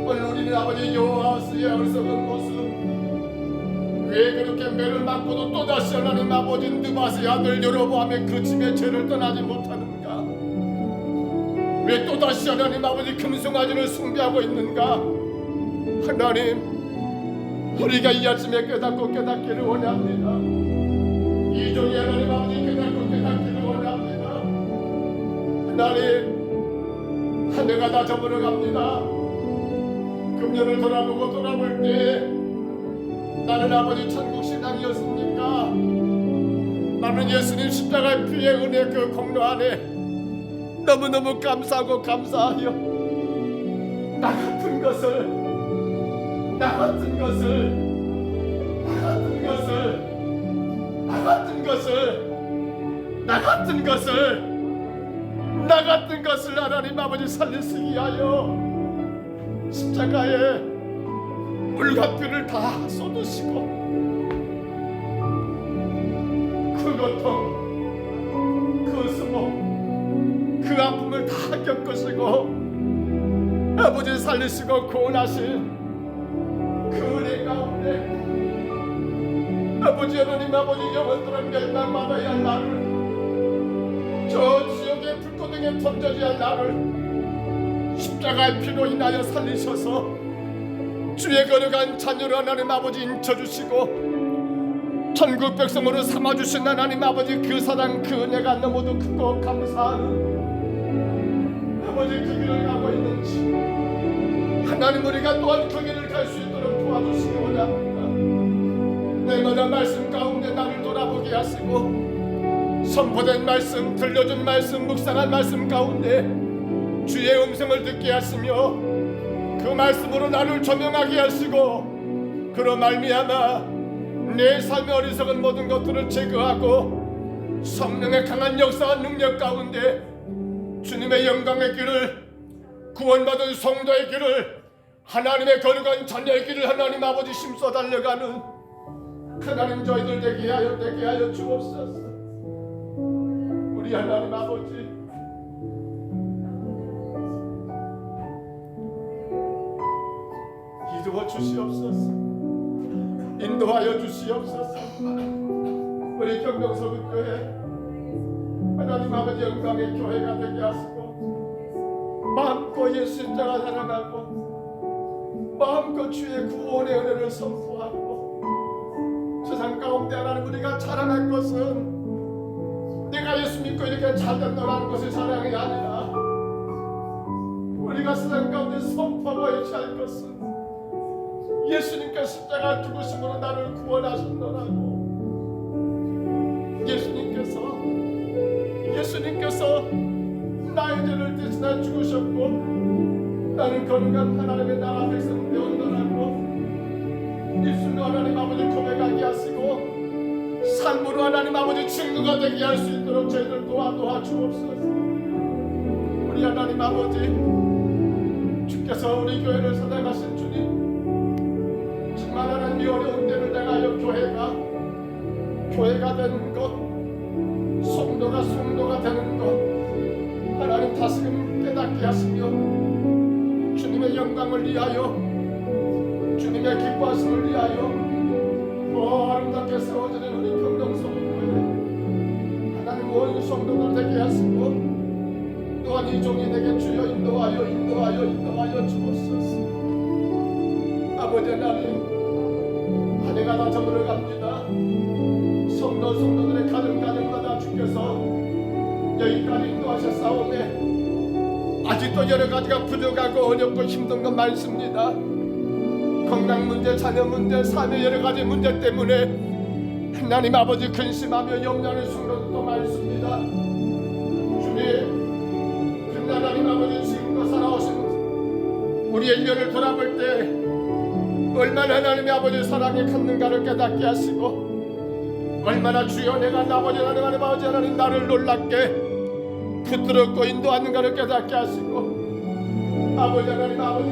오늘 우리는 아버지 여호와의 어리석은 모습, 왜 그렇게 매를 맞고도 또다시 하나님 아버지 느바스의 아들 여로보암의 그 집의 죄를 떠나지 못하는가? 왜 또다시 하나님 아버지 금송아지를 숭배하고 있는가? 하나님 우리가 이 아침에 깨닫기를 원합니다. 이 종이 하나님 아버지 깨닫기를 원합니다. 하나님 한 해가 다 저물어갑니다. 금년을 돌아볼 때 나는 아버지 천국 신앙이었습니까? 나는 예수님 십자가의 피의 은혜 그 공로 안에 너무너무 감사하고 감사하여 나 같은 것을 바다 같은 것을 하나님 아버지 살리시기 위하여 십자가에 물과 피를 다 쏟으시고 그 고통, 그 수모, 그 아픔을 다 겪으시고 아버지 살리시고 구원하신 그 은혜 가운데 아버지 하나님 아버지 영혼들은 멸망받아야 할 나를 저 지옥의 불고등에 던져져야 할 나를 십자가의 피로 인하여 살리셔서 주의 거룩한 자녀로 하나님 아버지 인쳐주시고 천국 백성으로 삼아주신 하나님 아버지 그 사랑 그 은혜가 너무도 크고 감사하는 아버지 그 길을 가고 있는지 하나님 우리가 또한 그 길을 갈 수 있도록 도와주시기 원합니다. 내마다 말씀 가운데 나를 돌아보게 하시고 선포된 말씀, 들려준 말씀, 묵상한 말씀 가운데 주의 음성을 듣게 하시며 그 말씀으로 나를 조명하게 하시고 그로 말미암아 내 삶의 어리석은 모든 것들을 제거하고 성령의 강한 역사와 능력 가운데 주님의 영광의 길을 구원받은 성도의 길을 하나님의 거룩한 자녀의 길을 하나님 아버지 힘써 달려가는 하나님 저희들 되게 하여 주옵소서. 우리 하나님 아버지 이루어 주시옵소서. 인도하여 주시옵소서. 우리 경동서구교회 하나님 아버지 영광의 교회가 되게 하시고 마음껏 예수 십자가 사랑하고 마음껏 주의 구원의 은혜를 선포하고 세상 가운데 하나님 우리가 자랑할 것은 내가 예수 믿고 이렇게 잘된 너라는 것이 자랑이 아니라 우리가 세상 가운데 선포하고 유치할 것은 예수님께서 십자가 죽으심으로 나를 구원하신 너라고 예수님께서 나의 죄를 대신하여 죽으셨고 나는 거룩한 하나님의 나라 백성 되었 너라고 입술로 하나님 아버지 고백하게 하시고 삶으로 하나님 아버지 증거가 되게 할 수 있도록 저희들 도와주옵소서. 우리 하나님 아버지 주께서 우리 교회를 사랑하신 주님 정말 하나님 이 어려운 때를 당하여 교회가 되는 것 성도가 되는 것 하나님 다시금 깨닫게 하시며 주님의 영광을 위하여 주님의 기뻐하심을 위하여 아름답게 세워지는 우리 평동성교회 하나님 모든 성도들 되게 하시고 또한 이 종이 되게 주여 인도하여 주옵소서. 아버지 하나님 한 해가 다 저물어갑니다. 성도들의 가정마다 주께서 여기까지 인도하셨사오매 아직도 여러 가지가 부족하고 어렵고 힘든 건 많습니다. 건강 문제, 자녀 문제, 삶의 여러 가지 문제 때문에 하나님 아버지 근심하며 염려하는 순간도 많습니다. 주님, 근데 하나님 아버지 지금껏 살아오신 우리의 인연을 돌아볼 때 얼마나 하나님의 아버지 사랑이 컸는가를 깨닫게 하시고 얼마나 주여 내가 아버지 하나님 나를 놀랍게 붙들었고 인도하는가를 깨닫게 하시고 아버지 하나님 아버지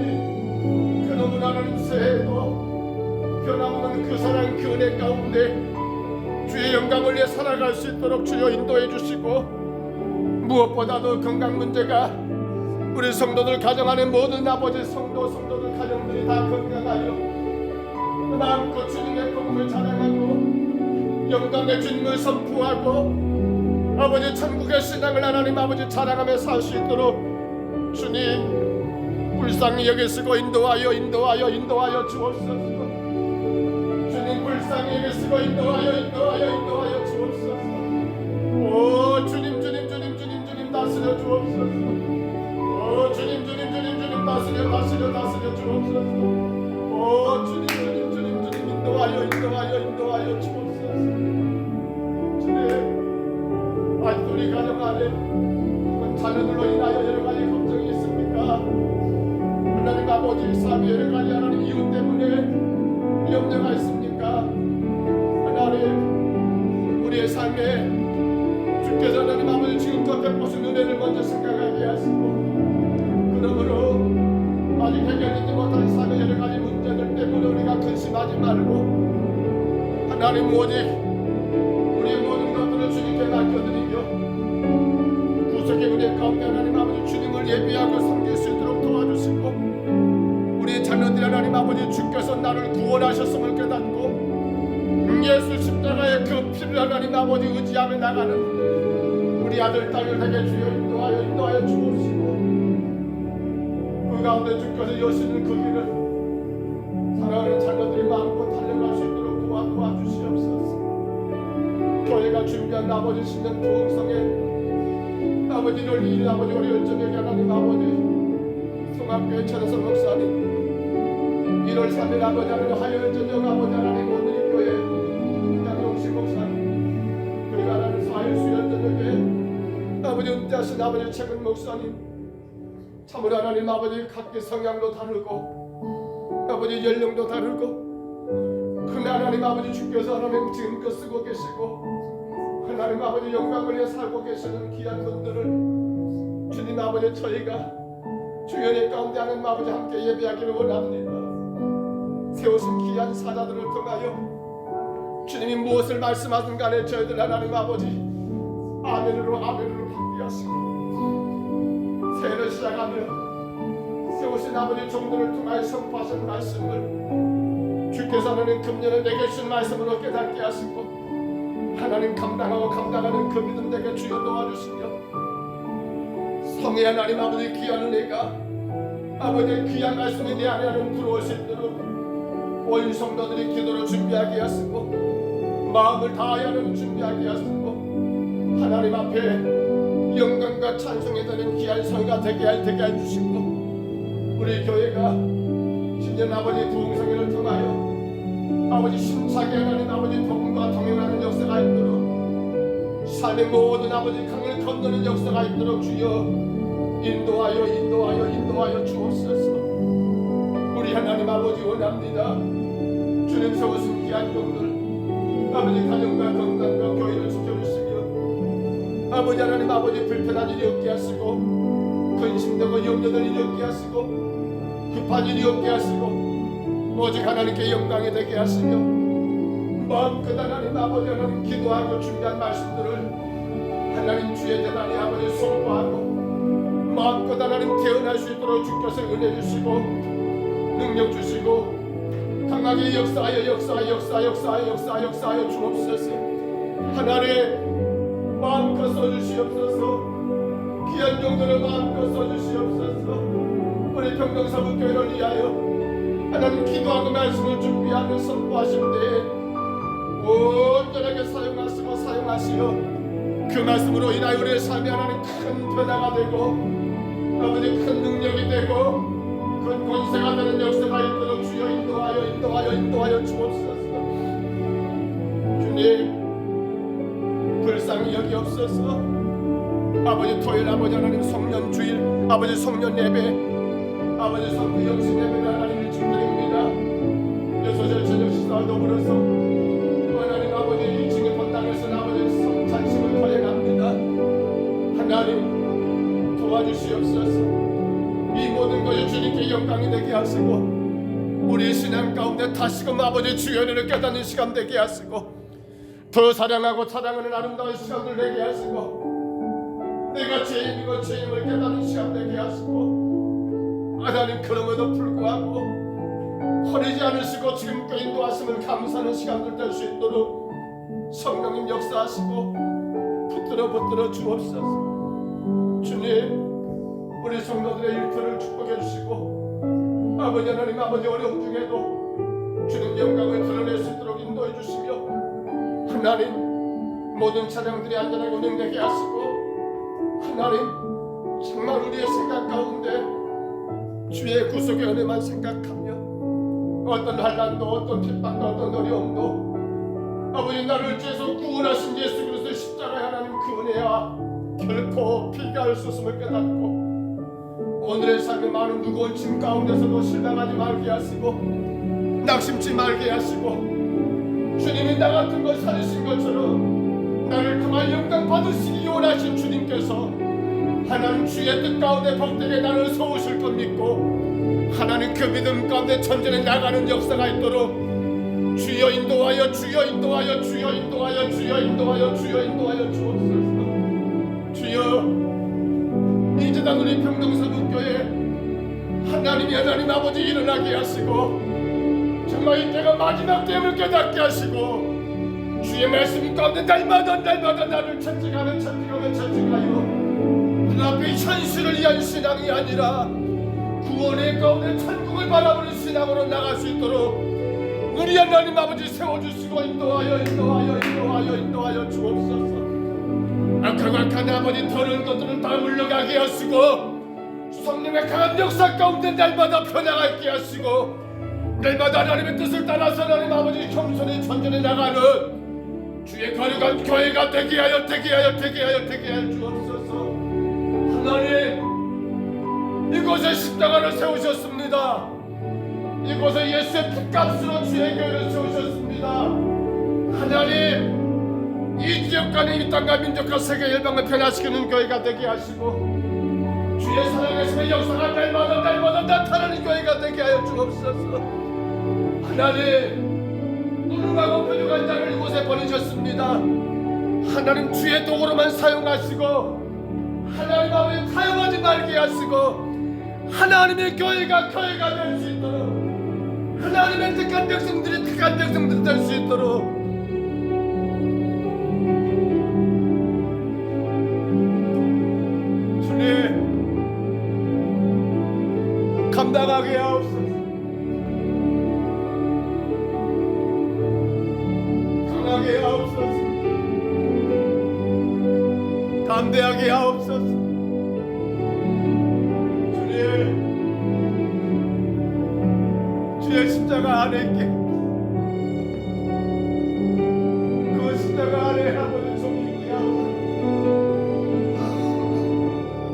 그놈은 하나님 새해도 변함없는 그 사랑 그 은혜 가운데 주의 영광을 위해 살아갈 수 있도록 주여 인도해 주시고 무엇보다도 건강 문제가 우리 성도들 가정하는 모든 아버지 성도들 가정들이 다 건강하여 마음껏 주님의 복음을 찬양하고 영광의 주님을 선포하고 아버지 천국의 신앙을 하나님 아버지 자랑하며 살 수 있도록 주님 불쌍히 여기시고 인도하여 주옵소서. 주님 불쌍히 여기시고 인도하여 주옵소서. 오 주님 다스려 주옵소서. 오 주님 다스려 주옵소서. 오 주님 인도하여 주옵소서. 주님 아직도 우리 가정 안에 자녀들로 인하여 여러 가지 걱정이 있습니까? 하나님 아버지 삶의 여러 가지 하나님 이유 때문에 염려가 있습니까? 하나님 우리의 삶에 주께서 하나님 아버지 지금껏 베푸신 은혜를 먼저 생각하여 근심하지 말고 하나님 오직 우리의 모든 것들을 주님께 맡겨드리며 구속의 은혜 가운데 하나님 아버지 주님을 예비하고 섬길 수 있도록 도와주시고 우리 자녀들 하나님 아버지 주께서 나를 구원하셨음을 깨닫고 예수 십자가의 그 피를 하나님 아버지 의지하며 나가는 우리 아들 딸을 되게 주여 인도하여 주옵시고 그 가운데 주께서 여시는 그 길을 사랑하는 자녀들이 마음껏 달려갈 수 있도록 도와주시옵소서. 교회가 준비한 아버지 신년 부흥성에 아버지를 이 아버지 우리 열정에게 하나님 아버지 성악교회 천성 목사님 1월 3일 아버지 하나님 화요일 저녁 아버지 하나님 오늘의 교회 양용식 목사님 그리고 하나님 4일 수요일 저녁에 아버지 은퇴하신 아버지 최근 목사님 참으로 하나님 아버지 각기 성향도 다르고 아버지 연령도 다르고 그 하나님 아버지 주께서 하나님 지금껏 쓰고 계시고 하나님 아버지 영광을 위해 살고 계시는 귀한 분들을 주님 아버지 저희가 주연의 가운데 하나님 아버지 함께 예배하기를 원합니다. 세우신 귀한 사자들을 통하여 주님이 무엇을 말씀하든 간에 저희들 하나님 아버지 아멘으로 받게 하시고 새해를 시작하며 세우신 아버지 종들을 통하여 선포하신 말씀을 주께서 하나님 금년에 내게 주신 말씀으로 깨닫게 하시고 하나님 감당하는 그 믿음 내게 주여 도와주시며 성의 하나님 아버지 귀한 은혜가 아버지의 귀한 말씀이 내 안에 하나님 들어올 수 있도록 온 성도들이 기도로 준비하게 하시고 마음을 다하여 하나님 준비하게 하시고 하나님 앞에 영광과 찬송이 되는 귀한 성가 되게 해 주시고 우리 교회가 신년 아버지 부흥성회를 통하여 아버지 심차게 하나님 아버지 복음과 동행하는 역사가 있도록 삶의 모든 아버지 강을 건너는 역사가 있도록 주여 인도하여 주옵소서. 우리 하나님 아버지 원합니다. 주님 세우신 귀한 종들 아버지 가정과 건강과 교회를 지켜주시며 아버지 하나님 아버지 불편한 일이 없게 하시고 근심되고 염려될 일이 없게 하시고 급한 일이 없게 하시고 오직 하나님께 영광이 되게 하시며 마음껏 하나님 아버지 하나님 기도하고 준비한 말씀들을 하나님 주의 재단에 아버지 선포하고 마음껏 하나님 태어날 수 있도록 주께서 은혜 주시고 능력 주시고 강하게 역사하여 주옵소서. 하나님 마음껏 써주시옵소서. 귀한 종들을 마음껏 써주시옵소서. 우리 평강사북교회를 위하여 하나님 기도하고 말씀을 준비하며 선포하실 때에 온전하게 사용하시어 그 말씀으로 인하여 우리의 삶이 하나님 큰 변화가 되고 아버지 큰 능력이 되고 큰 권세가 되는 역사가 있도록 주여 인도하여 주옵소서. 주님 불쌍히 여기옵소서. 아버지 토요일 아버지 하나님 성년 주일 아버지 성년 예배 아버지 성부 영신 예배를 하나님을 축드립니다. 예소절 저녁 식사와 더불어서 하나님 아버지 2층의 본당에서 아버지 성찬식을 거행합니다. 하나님 도와주시옵소서. 이 모든 것이 주님께 영광이 되게 하시고 우리 신앙 가운데 다시금 아버지 주의 은혜를 깨닫는 시간 되게 하시고 더 사랑하고 사랑하는 아름다운 시간을 되게 하시고 내가 죄인이고 죄인을 깨닫는 시간 되게 하시고 하나님 그럼에도 불구하고 버리지 않으시고 지금껏 인도하심을 감사하는 시간들 될 수 있도록 성령님 역사하시고 붙들어 주옵소서. 주님 우리 성도들의 일터를 축복해 주시고 아버지 하나님 아버지 어려움 중에도 주님 영광을 드러낼 수 있도록 인도해 주시며 하나님 모든 차량들이 안전하게 운행되게 하시고 하나님 정말 우리의 생각 가운데 주의 구속의 은혜만 생각하며 어떤 환난도 어떤 핍박도 어떤 어려움도 아버지 나를 죄에서 구원하신 예수 그리스도의 십자가의 하나님 그 은혜와 결코 비교할 수 없음을 깨닫고 오늘의 삶의 많은 무거운 짐 가운데서도 실망하지 말게 하시고 낙심치 말게 하시고 주님이 나 같은 걸 살리신 것처럼 나를 그만 영광 받으시기 원하신 주님께서 하나님 주의 뜻 가운데 복되게 나를 세우실 것 믿고 하나님 그 믿음 가운데 전진해 나가는 역사가 있도록 주여 인도하여 주여 인도하여 주여 인도하여 주여 인도하여 주여 인도하여 주옵소서. 주여 이 재단 우리 평동서북교회 하나님 아버지 일어나게 하시고 정말 이때가 마지막 때임을 깨닫게 하시고 주의 말씀 가운데 날마다 나를 채찍하여 눈앞의 현실을 위한 신앙이 아니라 구원의 가운데 천국을 바라보는 신앙으로 나갈 수 있도록 우리 하나님 아버지 세워주시고 인도하여 주옵소서. 악한 아버지 더러운 것들을 다 물러가게 하시고 성령의 강한 역사 가운데 날마다 변화하게 하시고 날마다 하나님의 뜻을 따라서 하나님 아버지 겸손히 전전해 나가는 주의 거룩한 교회가 되게 하여 주옵소서. 하나님 이곳에 십자가를 세우셨습니다. 이곳에 예수의 피값으로 주의 교회를 세우셨습니다. 하나님 이 지역과 이 땅과 민족과 세계 열방을 변화시키는 교회가 되게 하시고 주의 살아계심의 역사가 날마다 나타나는 교회가 되게 하여 주옵소서. 하나님 누룩하고 뾰족한 자를 이곳에 보내셨습니다. 하나님 주의 도구로만 사용하시고 하나님 아버지 사용하지 말게 하시고 하나님의 교회가 될 수 있도록 하나님의 택한 백성들이 될 수 있도록 주님 감당하게 하옵소서. 강하게 하옵소서. 담대하게 하옵소서. 주님 주의 십자가 안에 있게 그 십자가 안에 아버지 종이게 하옵소서.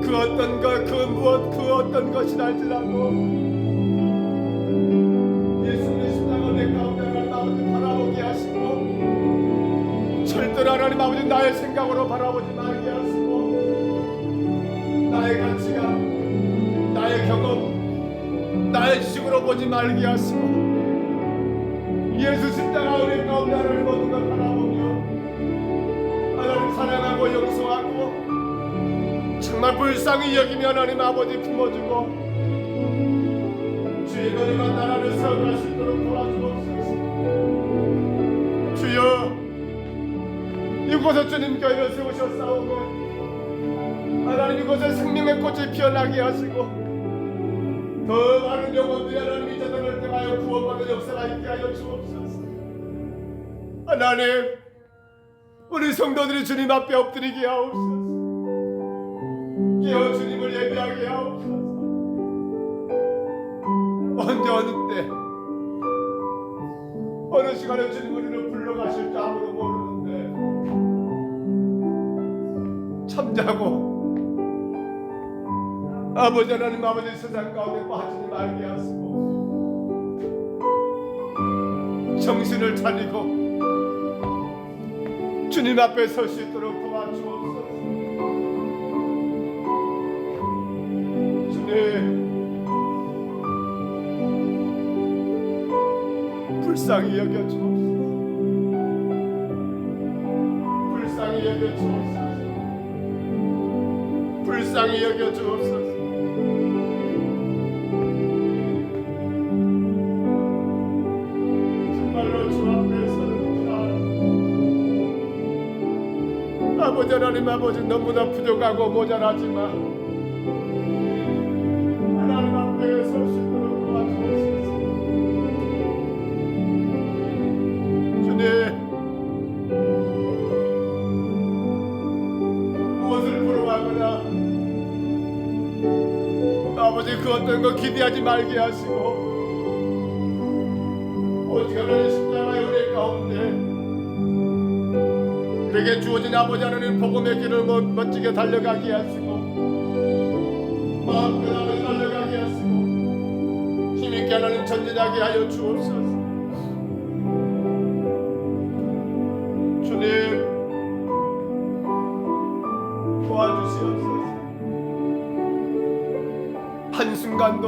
그 어떤 것, 그 무엇, 그 어떤 것이 날지라도 예수님의 십자가 내 가운데 하나님 아버지 바라보게 하시고 절대로 하나님 아버지 나의 생각으로 바라보지 말게 하시고 나의 가치관, 나의 경험, 나의 지식으로 보지 말게 하시고 예수 십자가 우리 가운데 하나님 모든 걸 바라보며 하나님 사랑하고 용서하고 정말 불쌍히 여기며 하나님 아버지 품어주고 주의 거룩한 나라를 세워갈 수 있도록 도와주옵소서. 주여 이곳에 주님 교회를 세우셨사오며 하나님 이곳에 생명의 꽃이 피어나게 하시고 더 많은 영혼들이 하나님 이 재단을 통하여 구원받는 역사가 있게 하여 주옵소서. 하나님 우리 성도들이 주님 앞에 엎드리게 하옵소서. 깨어 주님을 예배하게 하옵소서. 언제 어느 때 어느 시간에 주님 우리를 불러가실지 아무도 모르는데 잠자고 아버지 하나님 아버지 세상 가운데 빠지지 말게 하시고 정신을 차리고 주님 앞에 설 수 있도록 도와주옵소서. 주님 불쌍히 여겨주옵소서. 불쌍히 여겨주옵소서. 불쌍히 여겨주옵소서. 정말로 주 앞에 서는 아버지 하나님 아버지 너무나 부족하고 모자라지만 하나님 앞에 설 수 있도록 도와주옵소서. 주님 무엇을 부러워하거나 아버지 그 어떤 거 기대하지 말게 하시고 오직 하나님 십자가의 은혜 가운데 우리에게 주어진 아버지 하나님 복음의 길을 멋지게 달려가게 하시고 마음껏 아버지 달려가게 하시고 힘있게 하나님 전진하게 하여 주옵소서. 주님 도와주시옵소서. 한순간도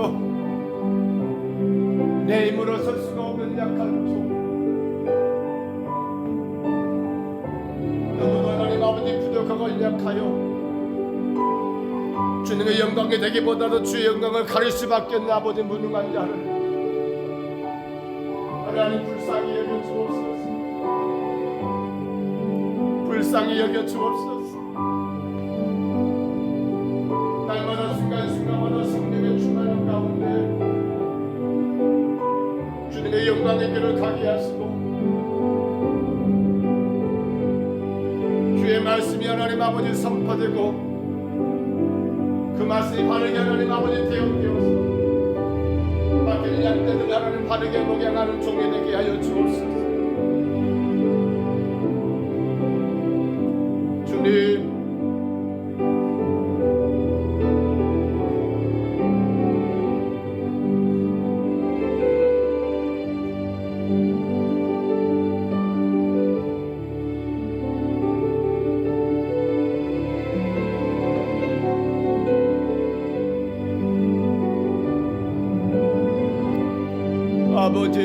내 힘으로 설 수가 없는 약한 종 연약하여 주님의 영광이 되기보다도 주의 영광을 가릴 수밖에 없는 아버지 무능한 자를 하나님 불쌍히 여겨 주옵소서. 불쌍히 여겨 주옵소서. 날마다 순간순간마다 성령의 충만한 가운데 주님의 영광의 길을 가게 하시고 주의 말씀이 하나님 아버지 선포되고 그 말씀이 바르게 하나님 아버지 대응되어서 맡기는 양떼들 하나님 바르게 목양하는 종이 되게 하여 주옵소서. 주님 아버지